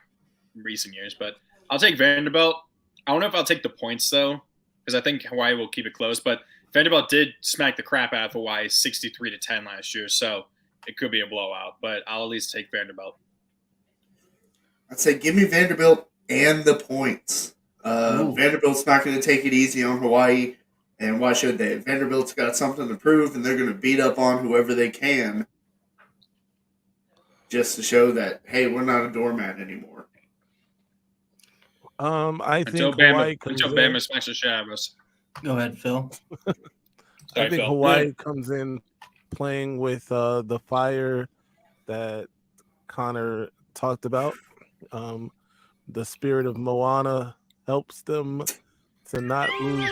recent years. But I'll take Vanderbilt. I don't know if I'll take the points though, because I think Hawaii will keep it close. But Vanderbilt did smack the crap out of Hawaii 63-10 last year, so it could be a blowout. But I'll at least take Vanderbilt. I'd say give me Vanderbilt and the points. Vanderbilt's not going to take it easy on Hawaii, and why should they? Vanderbilt's got something to prove, and they're going to beat up on whoever they can just to show that, hey, we're not a doormat anymore. I Until think Hawaii Bama smacks the shit out of us. Go ahead, Phil. I think Hawaii comes in playing with the fire that Connor talked about. The spirit of Moana helps them to not lose.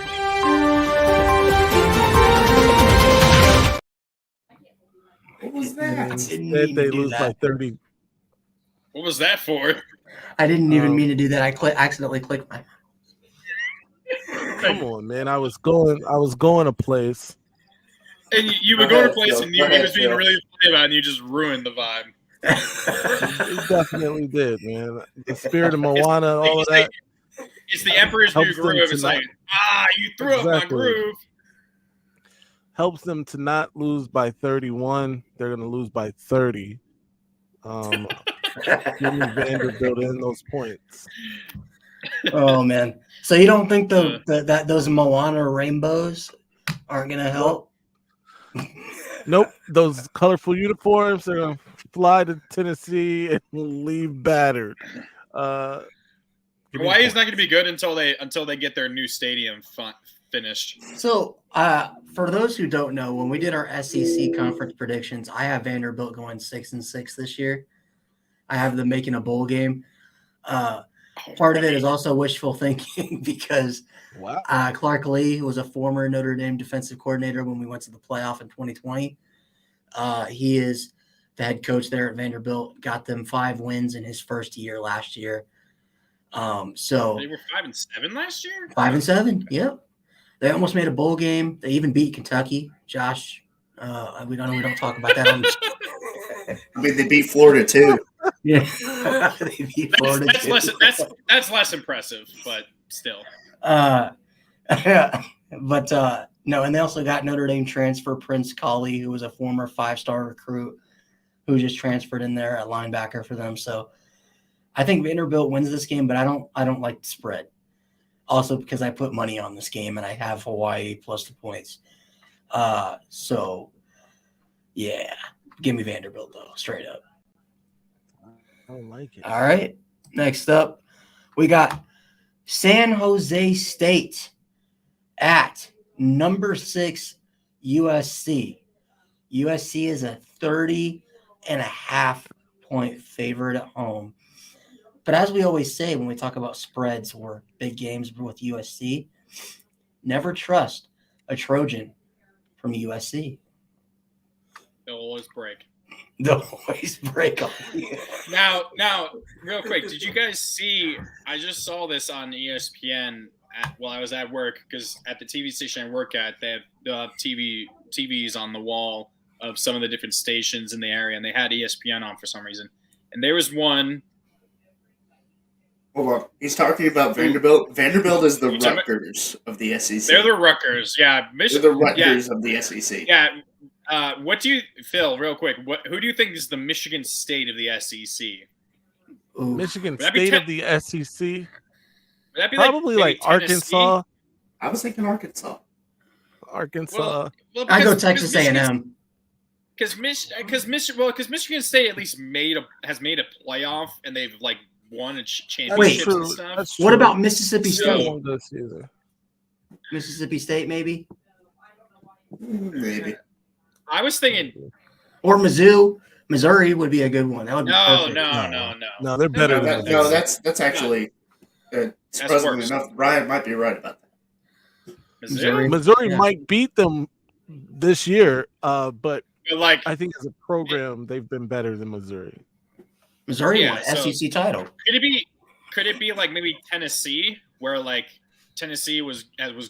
What was that? Instead, they lose by 30. What was that for? I didn't even mean to do that. I accidentally clicked my. Come on, man! I was going a place. And you were going to place, and he was being really funny about it, and you just ruined the vibe. It definitely did, man. The spirit of Moana, all of that. It's the Emperor's New Groove. It's like, you threw up my groove. Helps them to not lose by 31. They're going to lose by 30. Give me Vanderbilt in those points. Oh man! So you don't think that those Moana rainbows aren't going to help? Nope. Those colorful uniforms are going to fly to Tennessee and leave battered. Hawaii is not going to be good until they get their new stadium finished. So, for those who don't know, when we did our SEC conference predictions, I have Vanderbilt going 6-6 this year. I have them making a bowl game. Part of it is also wishful thinking because Clark Lee, who was a former Notre Dame defensive coordinator when we went to the playoff in 2020, he is the head coach there at Vanderbilt. Got them 5 wins in his first year last year. So they were 5-7 last year. 5-7, yep. They almost made a bowl game. They even beat Kentucky. Josh, we don't talk about that. I mean, they beat Florida too. Yeah, they beat Florida. That's less impressive, but still. But no, and they also got Notre Dame transfer Prince Colley, who was a former 5-star recruit, who just transferred in there at linebacker for them. So I think Vanderbilt wins this game, but I don't like the spread. Also because I put money on this game and I have Hawaii plus the points. So yeah, give me Vanderbilt though, straight up. I don't like it. All right. Next up, we got San Jose State at number 6 USC. USC is a 30.5-point favorite at home. But as we always say when we talk about spreads or big games with USC, never trust a Trojan from USC. They'll always break. The voice break on you. Now, real quick, did you guys see? I just saw this on ESPN while I was at work because at the TV station I work at, they'll have TVs on the wall of some of the different stations in the area, and they had ESPN on for some reason. And there was one. Hold on. He's talking about Vanderbilt. Vanderbilt is the Rutgers of the SEC. They're the Rutgers, yeah. They're the Rutgers of the SEC. Yeah. What do you, Phil? Real quick, who do you think is the Michigan State of the SEC? Michigan State of the SEC. Would that be probably like Arkansas. I was thinking Arkansas. Well, I go Texas A&M. Because Michigan State at least has made a playoff and they've like won a championship and stuff. What about Mississippi State? So, Mississippi State, maybe. Maybe. I was thinking, or Mizzou. Missouri would be a good one. That would be perfect. No, they're better than that. No, that's actually surprisingly enough. Ryan might be right about that. Missouri might beat them this year, but like I think as a program, they've been better than Missouri. Missouri won an SEC title. Could it be like maybe Tennessee, where like Tennessee was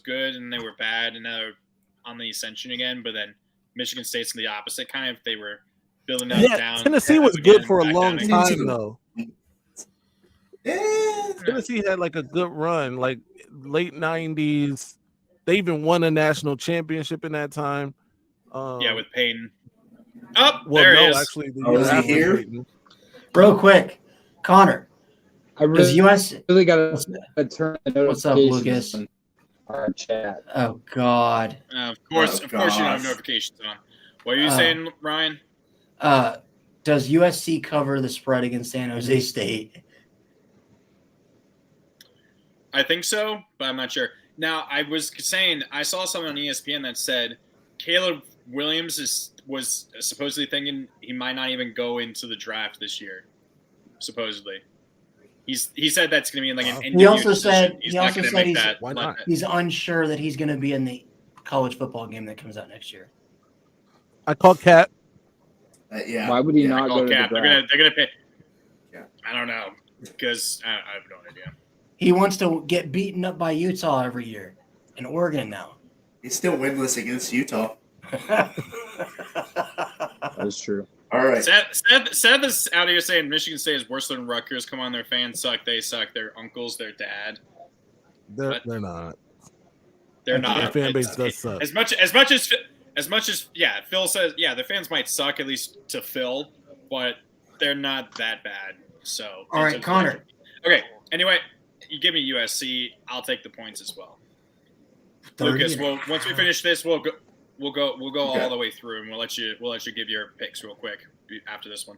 good and they were bad and now they're on the ascension again, but then Michigan State's the opposite kind of. They were building up down. Tennessee was good for a long time though. Tennessee had like a good run, like late 90s. They even won a national championship in that time. With Peyton. Oh, well, there no, he is. actually, is he here? Peyton. Real quick, Connor. Does US really got to turn the notifications. What's up, Lucas? On our chat. Oh God. Of course, you don't have notifications on. What are you saying, Ryan? Does USC cover the spread against San Jose State? I think so, but I'm not sure. Now, I was saying I saw something on ESPN that said Caleb Williams was supposedly thinking he might not even go into the draft this year. Supposedly, he said that's going to be in like an interview. He also decision. said he's unsure that he's going to be in the college football game that comes out next year. I call Cap. Yeah. Why would he not go to Cap. the draft? They're gonna pay. Yeah. I don't know because I have no idea. He wants to get beaten up by Utah every year, and Oregon now. He's still winless against Utah. That's true. All right. Sad this out here saying Michigan State is worse than Rutgers. Come on, their fans suck. They suck. Their uncles, their dad. They're not. They're not. Their fan base does suck. As much as Phil says, their fans might suck at least to Phil, but they're not that bad. So all right, Connor. Okay. Anyway, you give me USC. I'll take the points as well. Lucas, once we finish this, we'll go all the way through, and we'll let you give your picks real quick after this one.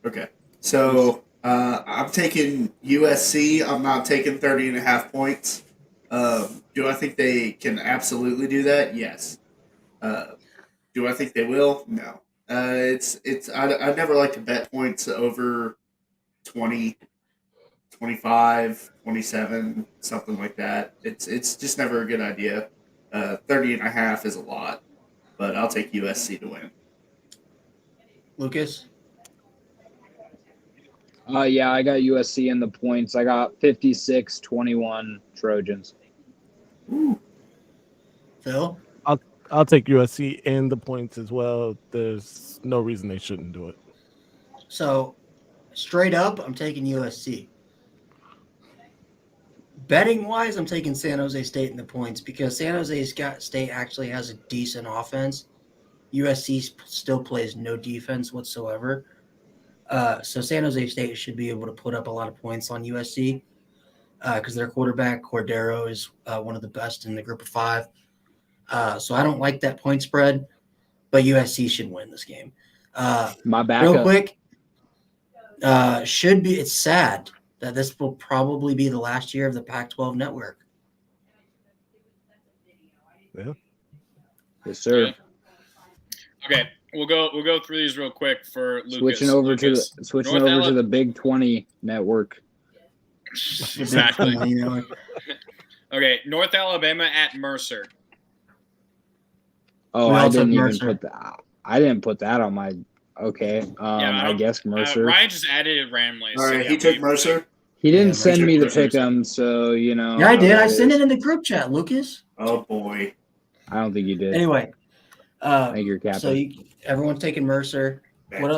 Okay. So I'm taking USC. I'm not taking 30.5 points. Do I think they can absolutely do that? Yes. Do I think they will? No. I never like to bet points over 20, 25, 27, something like that. It's just never a good idea. 30.5 is a lot, but I'll take USC to win. Lucas? Yeah, I got USC in the points. I got 56-21 Trojans. Ooh. Phil? I'll take USC and the points as well. There's no reason they shouldn't do it. So, straight up, I'm taking USC. Betting-wise, I'm taking San Jose State in the points because San Jose State actually has a decent offense. USC still plays no defense whatsoever. So San Jose State should be able to put up a lot of points on USC because their quarterback, Cordero, is one of the best in the group of five. So I don't like that point spread, but USC should win this game. My backup. Real quick, it's sad that this will probably be the last year of the Pac-12 network. Yeah. Yes, sir. Okay, we'll go through these real quick for Lucas. Switching over to the Big 20 network. Exactly. Okay, North Alabama at Oh, I didn't even put that. I didn't put that on my Okay. I guess Mercer. Ryan just added Ramley. All right, he took Mercer. He didn't send me the pick 'em, so Yeah, I did. I sent it in the group chat, Lucas. Oh boy. I don't think you did. Anyway, I think you're capping. So everyone's taking Mercer. What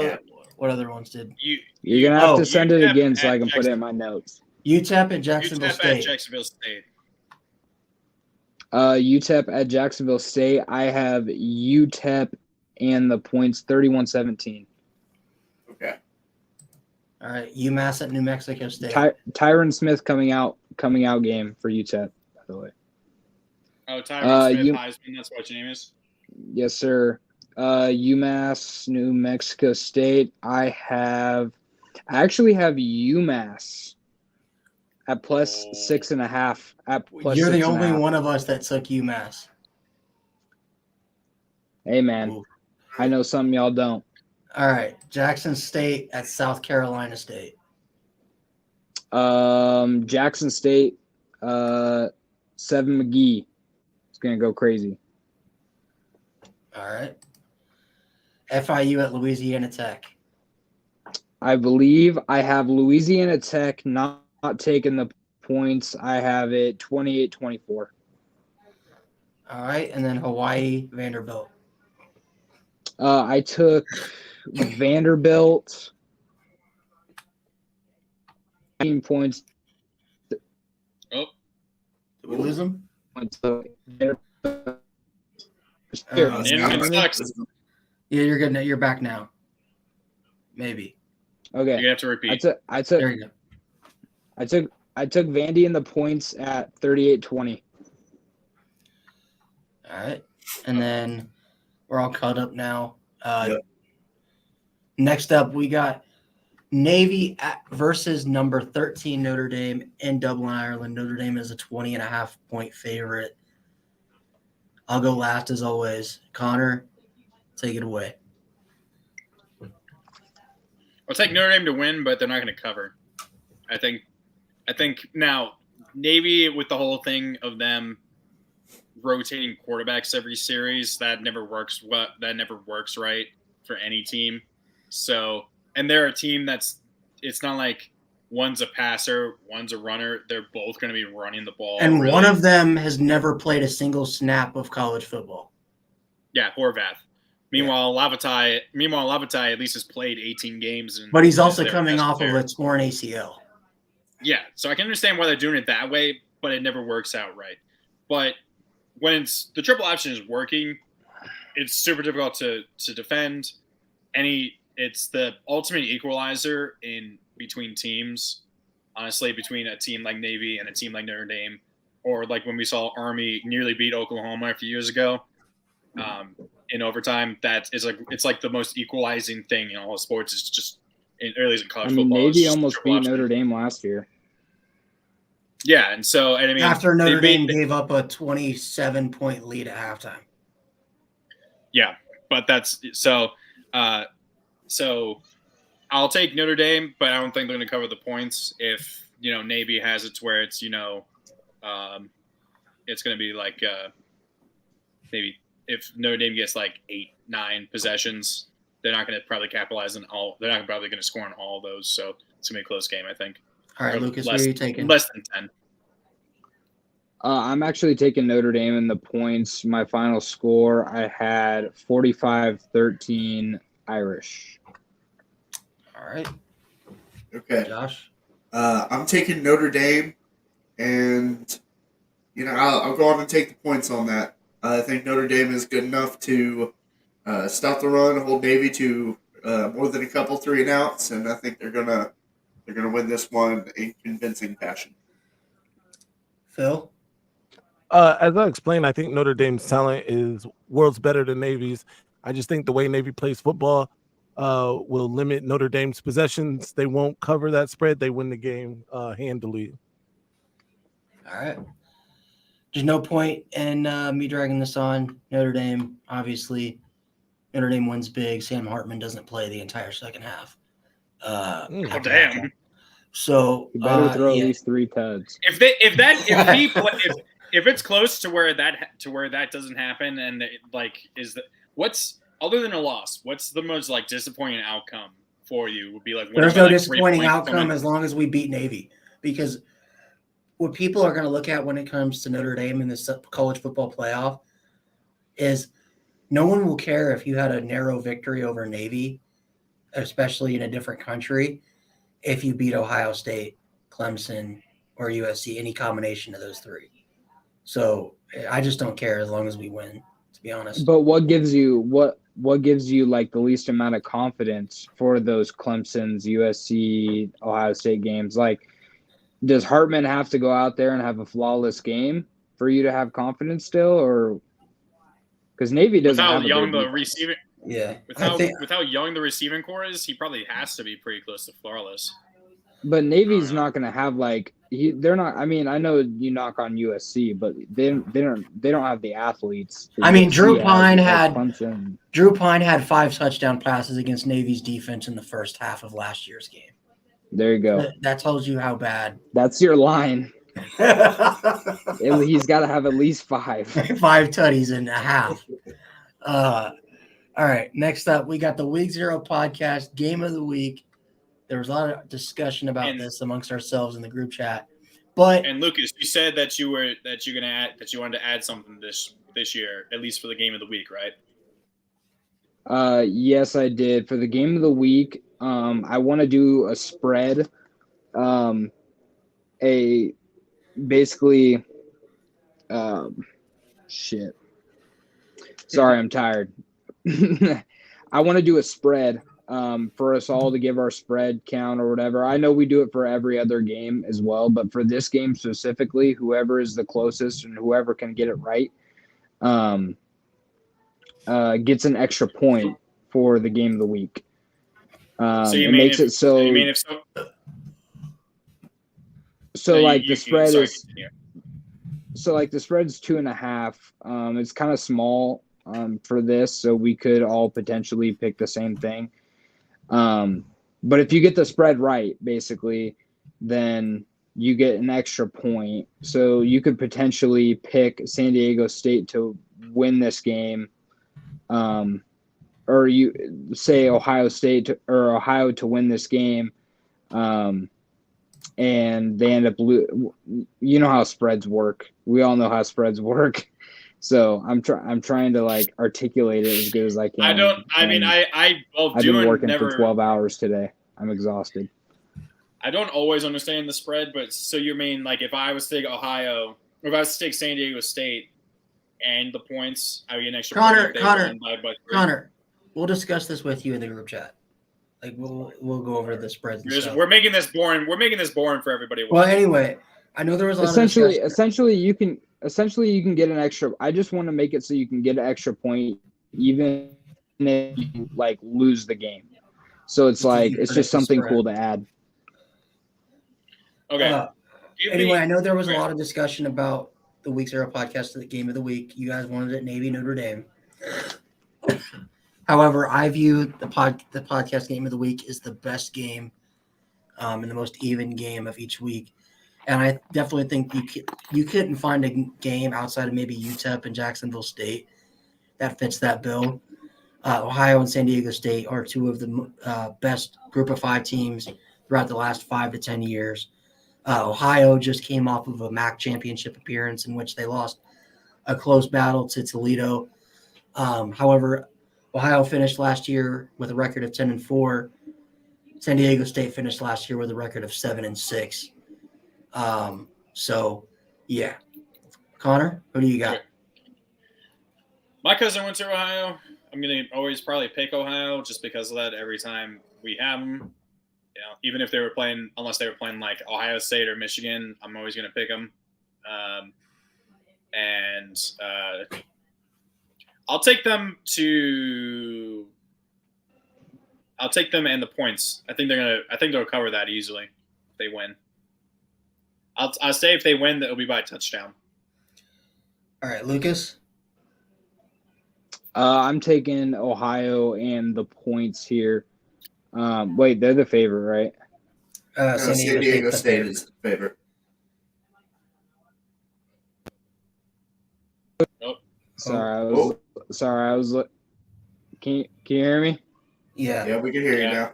other ones did? You're gonna have to send it again so I can put it in my notes. UTEP at Jacksonville State. UTEP at Jacksonville State. I have UTEP and the points 31-17. Okay. All right. UMass at New Mexico State. Tyron Smith coming out game for UTEP, by the way. Oh, Tyron Smith, Heisman, that's what your name is? Yes, sir. UMass, New Mexico State. I actually have UMass at plus 6.5. You're the only one of us that took UMass. Hey, man. I know something y'all don't. All right. Jackson State at South Carolina State. Jackson State, 7 McGee. It's going to go crazy. All right. FIU at Louisiana Tech. I believe I have Louisiana Tech not taking the points. I have it 28-24. All right. And then Hawaii, Vanderbilt. I took Vanderbilt. 15 points. Oh. Did we lose them? Yeah, you're good. You're back now. Maybe. Okay. You have to repeat. I took. There you go. I took Vandy in the points at 38-20. All right, and then we're all caught up now. Next up, we got Navy versus number 13 Notre Dame in Dublin, Ireland. Notre Dame is a 20.5-point favorite. I'll go last as always. Connor, take it away. I'll take Notre Dame to win, but they're not going to cover. I think now Navy, with the whole thing of them rotating quarterbacks every series, that never works. That never works right for any team. So, and they're a team it's not like one's a passer, one's a runner. They're both going to be running the ball. And one of them has never played a single snap of college football. Yeah, Horvath. Meanwhile, Lavatai at least has played 18 games. But he's also coming off of a torn ACL. Yeah, so I can understand why they're doing it that way, but it never works out right. But when the triple option is working, it's super difficult to defend. It's the ultimate equalizer in between teams, honestly, between a team like Navy and a team like Notre Dame, or like when we saw Army nearly beat Oklahoma a few years ago in overtime. It's like the most equalizing thing in all of sports. It's just in college football. Navy almost beat Notre Dame last year. Yeah, and after Notre Dame gave up a 27-point lead at halftime. Yeah, but that's so. So I'll take Notre Dame, but I don't think they're going to cover the points. If Navy has it to where it's it's going to be like maybe if Notre Dame gets like 8-9 possessions, they're not going to probably capitalize on all. They're not probably going to score on all of those. So it's going to be a close game, I think. All right, Lucas, who are you taking? Less than 10. I'm actually taking Notre Dame in the points. My final score, I had 45-13 Irish. All right. Okay. Josh? I'm taking Notre Dame, and, I'll go on and take the points on that. I think Notre Dame is good enough to stop the run, hold Navy to more than a couple 3-and-outs, and I think they're gonna win this one in convincing fashion. Phil? As I explained, I think Notre Dame's talent is worlds better than Navy's. I just think the way Navy plays football will limit Notre Dame's possessions. They won't cover that spread. They win the game handily. All right. There's no point in me dragging this on. Notre Dame, obviously. Notre Dame wins big. Sam Hartman doesn't play the entire second half. Damn. So you better throw at least 3 tuds. If it's close to where that doesn't happen, and what's other than a loss, what's the most like disappointing outcome for you? Would be like there's no disappointing outcome as long as we beat Navy, because what people are going to look at when it comes to Notre Dame in the college football playoff is no one will care if you had a narrow victory over Navy, especially in a different country, if you beat Ohio State, Clemson, or USC, any combination of those three. So I just don't care as long as we win, to be honest. But what gives you like the least amount of confidence for those Clemson's, USC, Ohio State games? Like, does Hartman have to go out there and have a flawless game for you to have confidence still, or because Navy doesn't have how young the receiving? Yeah, with how young the receiving core is, he probably has to be pretty close to flawless. But Navy's not going to have like they're not. I mean, I know you knock on USC, but they don't have the athletes. I mean, Drew Pine had 5 touchdown passes against Navy's defense in the first half of last year's game. There you go. That tells you how bad. That's your line. He's got to have at least 5. 5 tutties and a half. All right. Next up, we got the Week 0 podcast game of the week. There was a lot of discussion about this amongst ourselves in the group chat. And Lucas, you said that you wanted to add something this year, at least for the game of the week, right? Yes, I did. For the game of the week, I want to do a spread. Sorry, I'm tired. I want to do a spread for us all to give our spread count or whatever. I know we do it for every other game as well, but for this game specifically, whoever is the closest and whoever can get it right gets an extra point for the game of the week. So you mean the spread is 2.5. It's kind of small for this, so we could all potentially pick the same thing. But if you get the spread right, basically, then you get an extra point. So you could potentially pick San Diego State to win this game, or you say Ohio State or Ohio to win this game, and they end up you know how spreads work. We all know how spreads work. So I'm trying to like articulate it as good as I can. I've been working for 12 hours today. I'm exhausted. I don't always understand the spread, but so you mean like if I was to take Ohio, or if I was to take San Diego State and the points, I would get an extra Connor, we'll discuss this with you in the group chat. Like we'll go over the spreads and stuff. We're making this boring. We're making this boring for everybody. Well, anyway, I know there was a lot of discussion. Essentially, you can get an extra. I just want to make it so you can get an extra point, even if you like lose the game. So it's like it's just something cool to add. Okay. Anyway, I know there was a lot of discussion about the Week 0 podcast, the game of the week. You guys wanted it Navy Notre Dame. However, I view the podcast game of the week is the best game and the most even game of each week. And I definitely think you couldn't find a game outside of maybe UTEP and Jacksonville State that fits that bill. Ohio and San Diego State are two of the best group of 5 teams throughout the last 5 to 10 years. Ohio just came off of a MAC championship appearance in which they lost a close battle to Toledo. However, Ohio finished last year with a record of 10-4. San Diego State finished last year with a record of 7-6. So, yeah. Connor, who do you got? My cousin went to Ohio. I'm going to always probably pick Ohio just because of that every time we have them. You know, even if they were playing, unless they were playing like Ohio State or Michigan, I'm always going to pick them. I'll take them and the points. I think they'll cover that easily if they win. I'll say if they win, it'll be by a touchdown. All right, Lucas. I'm taking Ohio and the points here. Wait, they're the favorite, right? San Diego State is the favorite. Sorry, I was Can you hear me? Yeah. We can hear you now.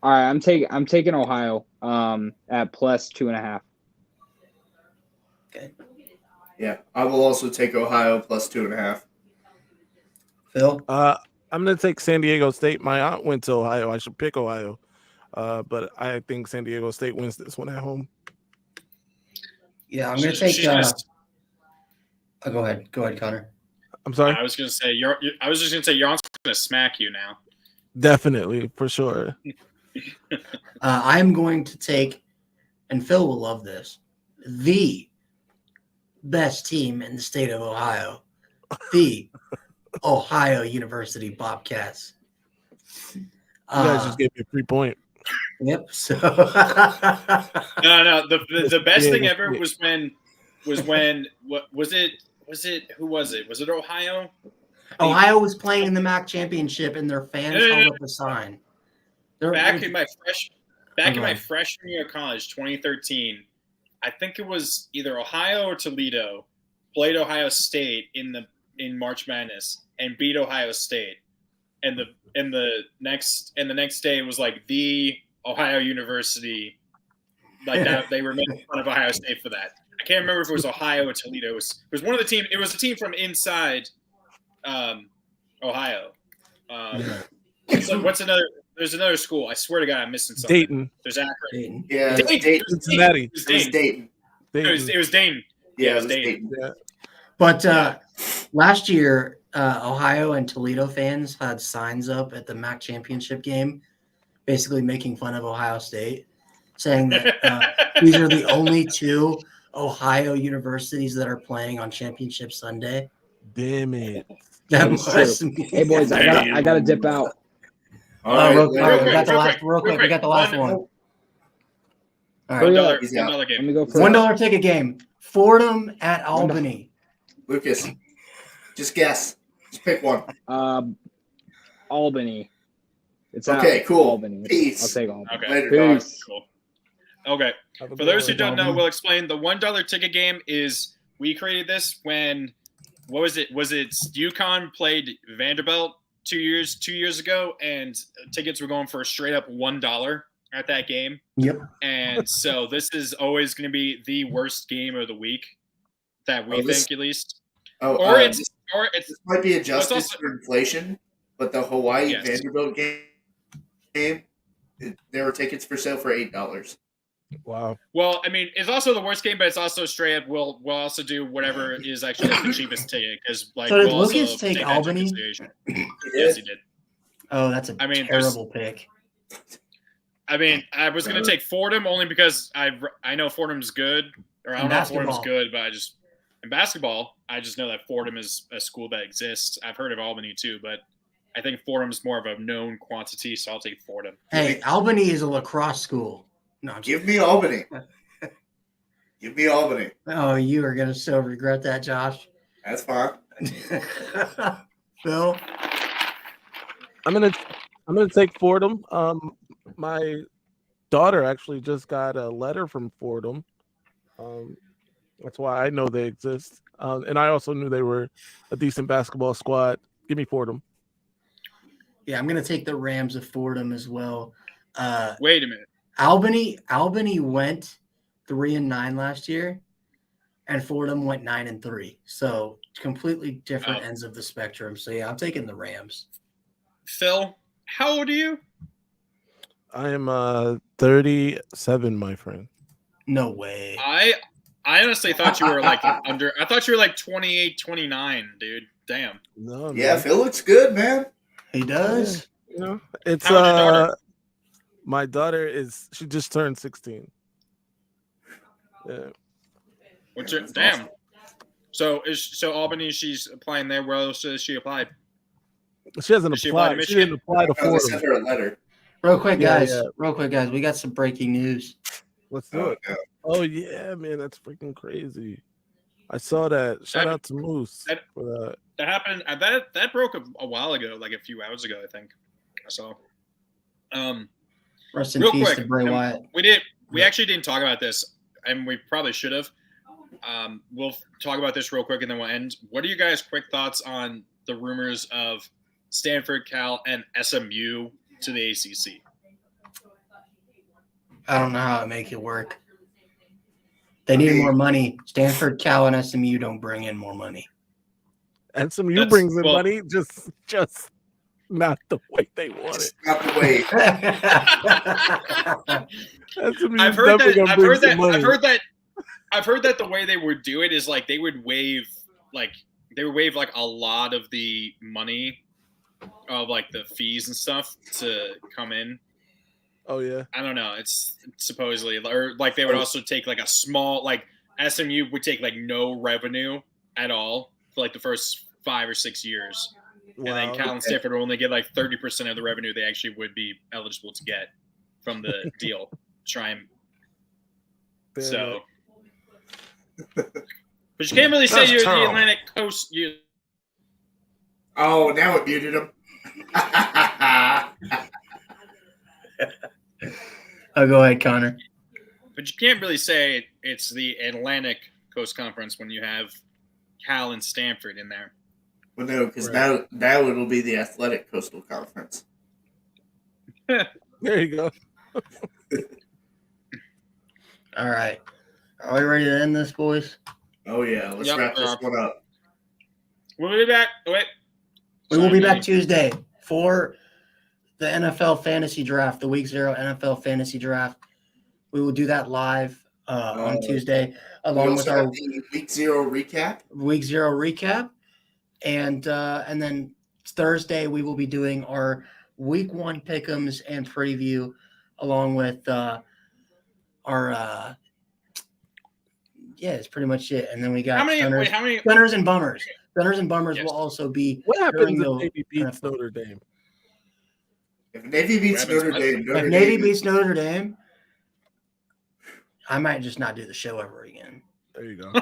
All right, I'm taking Ohio at plus 2.5. Okay. Yeah, I will also take Ohio plus 2.5. Phil? I'm gonna take San Diego State. My aunt went to Ohio. I should pick Ohio. But I think San Diego State wins this one at home. Yeah, I'm gonna take go ahead. Go ahead, Connor. I'm sorry. I was gonna say I was just gonna say your aunt's gonna smack you now. Definitely, for sure. I'm going to take, and Phil will love this, the best team in the state of Ohio, the Ohio University Bobcats. You guys just gave me a 3-point. Yep. So No. The best thing ever was when what was it? Who was it? Was it Ohio? Ohio was playing in the MAC championship, and their fans held up a sign. Back in my freshman year of college, 2013, I think it was either Ohio or Toledo played Ohio State in March Madness and beat Ohio State, and the next day it was like the Ohio University, like that they were making fun of Ohio State for that. I can't remember if it was Ohio or Toledo. It was one of the team. It was a team from inside Ohio. So what's another? There's another school. I swear to God, I'm missing something. Dayton. There's Akron. Yeah, Dayton. Cincinnati. It was Dayton. It was Dayton. Yeah, it was Dayton. Yeah. But last year, Ohio and Toledo fans had signs up at the MAC championship game, basically making fun of Ohio State, saying that these are the only two Ohio universities that are playing on Championship Sunday. Damn it! That must mean. Hey boys, I gotta dip out. All right, real quick, we got the last one. All right, Let me go for $1 ticket game. Fordham at Albany. Lucas, just guess. Just pick one. Albany. It's okay. Cool. Albany. Peace. I'll take Albany. Okay. Later, Peace. Cool. Okay. For those who don't know, we'll explain. The $1 ticket game is we created this when what was it? Was it UConn played Vanderbilt 2 years ago, and tickets were going for a straight up $1 at that game. Yep. And so this is always going to be the worst game of the week that we think, at least. This might be adjusted for inflation, but the Hawaii Vanderbilt game, there were tickets for sale for $8. Wow. Well, I mean, it's also the worst game, but it's also straight up. We'll also do whatever is actually the cheapest ticket because, like, so did we'll Lucas take Albany? Yes, he did. Oh, that's a terrible pick. I mean, I was going to take Fordham only because I know Fordham's good, or I don't know if Fordham's good, but in basketball, I just know that Fordham is a school that exists. I've heard of Albany too, but I think Fordham's more of a known quantity, so I'll take Fordham. Hey, Albany is a lacrosse school. No, give me Albany. Give me Albany. Oh, you are gonna so regret that, Josh. That's fine. Phil, I'm gonna take Fordham. My daughter actually just got a letter from Fordham. That's why I know they exist. And I also knew they were a decent basketball squad. Give me Fordham. Yeah, I'm gonna take the Rams of Fordham as well. Wait a minute. Albany went 3-9 last year, and Fordham went 9-3. So completely different ends of the spectrum. So yeah, I'm taking the Rams. Phil, how old are you? I am 37, my friend. No way. I honestly thought you were like under. I thought you were like 28, 29, dude. Damn. No. Yeah, man. Phil looks good, man. He does. You know, it's How old is your daughter? My daughter she just turned 16. Yeah. What's your damn? So Albany, she's applying there. Where else has she applied? She hasn't applied. She didn't apply to Fordham. Sent her a letter. Real quick, guys. We got some breaking news. Let's do it. No. Oh yeah, man, that's freaking crazy. I saw that. Shout out to Moose for that. That happened. That broke a while ago, like a few hours ago, I think. I saw. Rest in Real peace quick, to Bray Wyatt. We actually didn't talk about this, and we probably should have. We'll talk about this real quick, and then we'll end. What are you guys' quick thoughts on the rumors of Stanford, Cal, and SMU to the ACC. I don't know how to make it work. They need more money. Stanford, Cal, and SMU don't bring in more money. SMU brings in money, just not the way they want it. Not the way. I've heard that the way they would do it is like they would waive like a lot of the money of like the fees and stuff to come in. Oh yeah. I don't know. It's supposedly, or like they would also take like a small, like SMU would take like no revenue at all for like the first 5 or 6 years. Wow. And then Cal and Stanford will only get like 30% of the revenue they actually would be eligible to get from the deal. Try and so. But you can't really say you're the Atlantic Coast. Oh, now it muted him. Oh, go ahead, Connor. But you can't really say it's the Atlantic Coast Conference when you have Cal and Stanford in there. Well, no, because now it'll be the Athletic Coastal Conference. There you go. All right. Are we ready to end this, boys? Oh, yeah. Let's wrap this one up. We'll be back. Wait. We will be back Tuesday for the NFL Fantasy Draft, the Week 0 NFL Fantasy Draft. We will do that live on Tuesday, along with our Week 0 recap. Week 0 recap, and then Thursday we will be doing our Week 1 pick'ems and preview, along with our it's pretty much it. And then we got how many Gunners and Bummers. Gunners and Bummers will also be. What happens if Navy beats Notre Dame? If Navy beats Notre Dame, I might just not do the show ever again. There you go.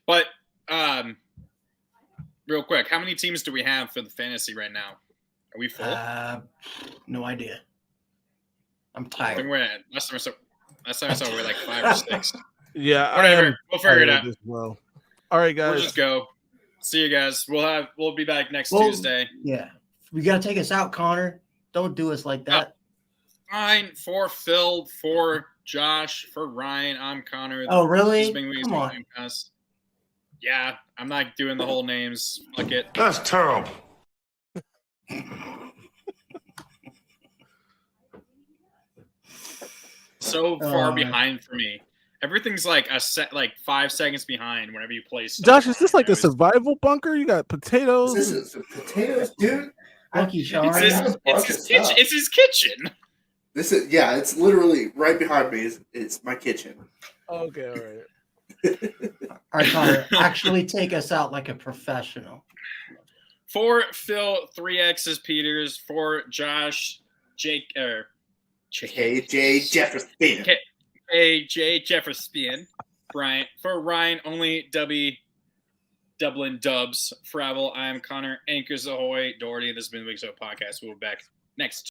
But real quick, how many teams do we have for the fantasy right now? Are we full? No idea. I'm tired. I think we're at last time I saw we're like 5 or 6. Yeah, whatever. We'll figure it out. Well, all right, guys. We'll just go. See you guys. We'll be back next Tuesday. Yeah, we gotta take us out, Connor. Don't do us like that. Fine. For Phil, for Josh, for Ryan, I'm Connor. Oh, really? Come on. Yeah, I'm not doing the whole names. Fuck it. That's terrible. So far behind for me. Everything's like 5 seconds behind whenever you play stuff. Josh, is this like a survival bunker? You got potatoes. This is potatoes, dude. It's his kitchen. This is it's literally right behind me. It's my kitchen. Okay, all right. All right, Connor, actually take us out like a professional. For Phil, 3X's Peters. For Josh, Jake, KJ Jefferson. KJ Jefferson. Brian. For Ryan, only Dublin Dubs. Fravel, I'm Connor. Anchors Ahoy. Doherty. This has been the Week 0 podcast. We'll be back next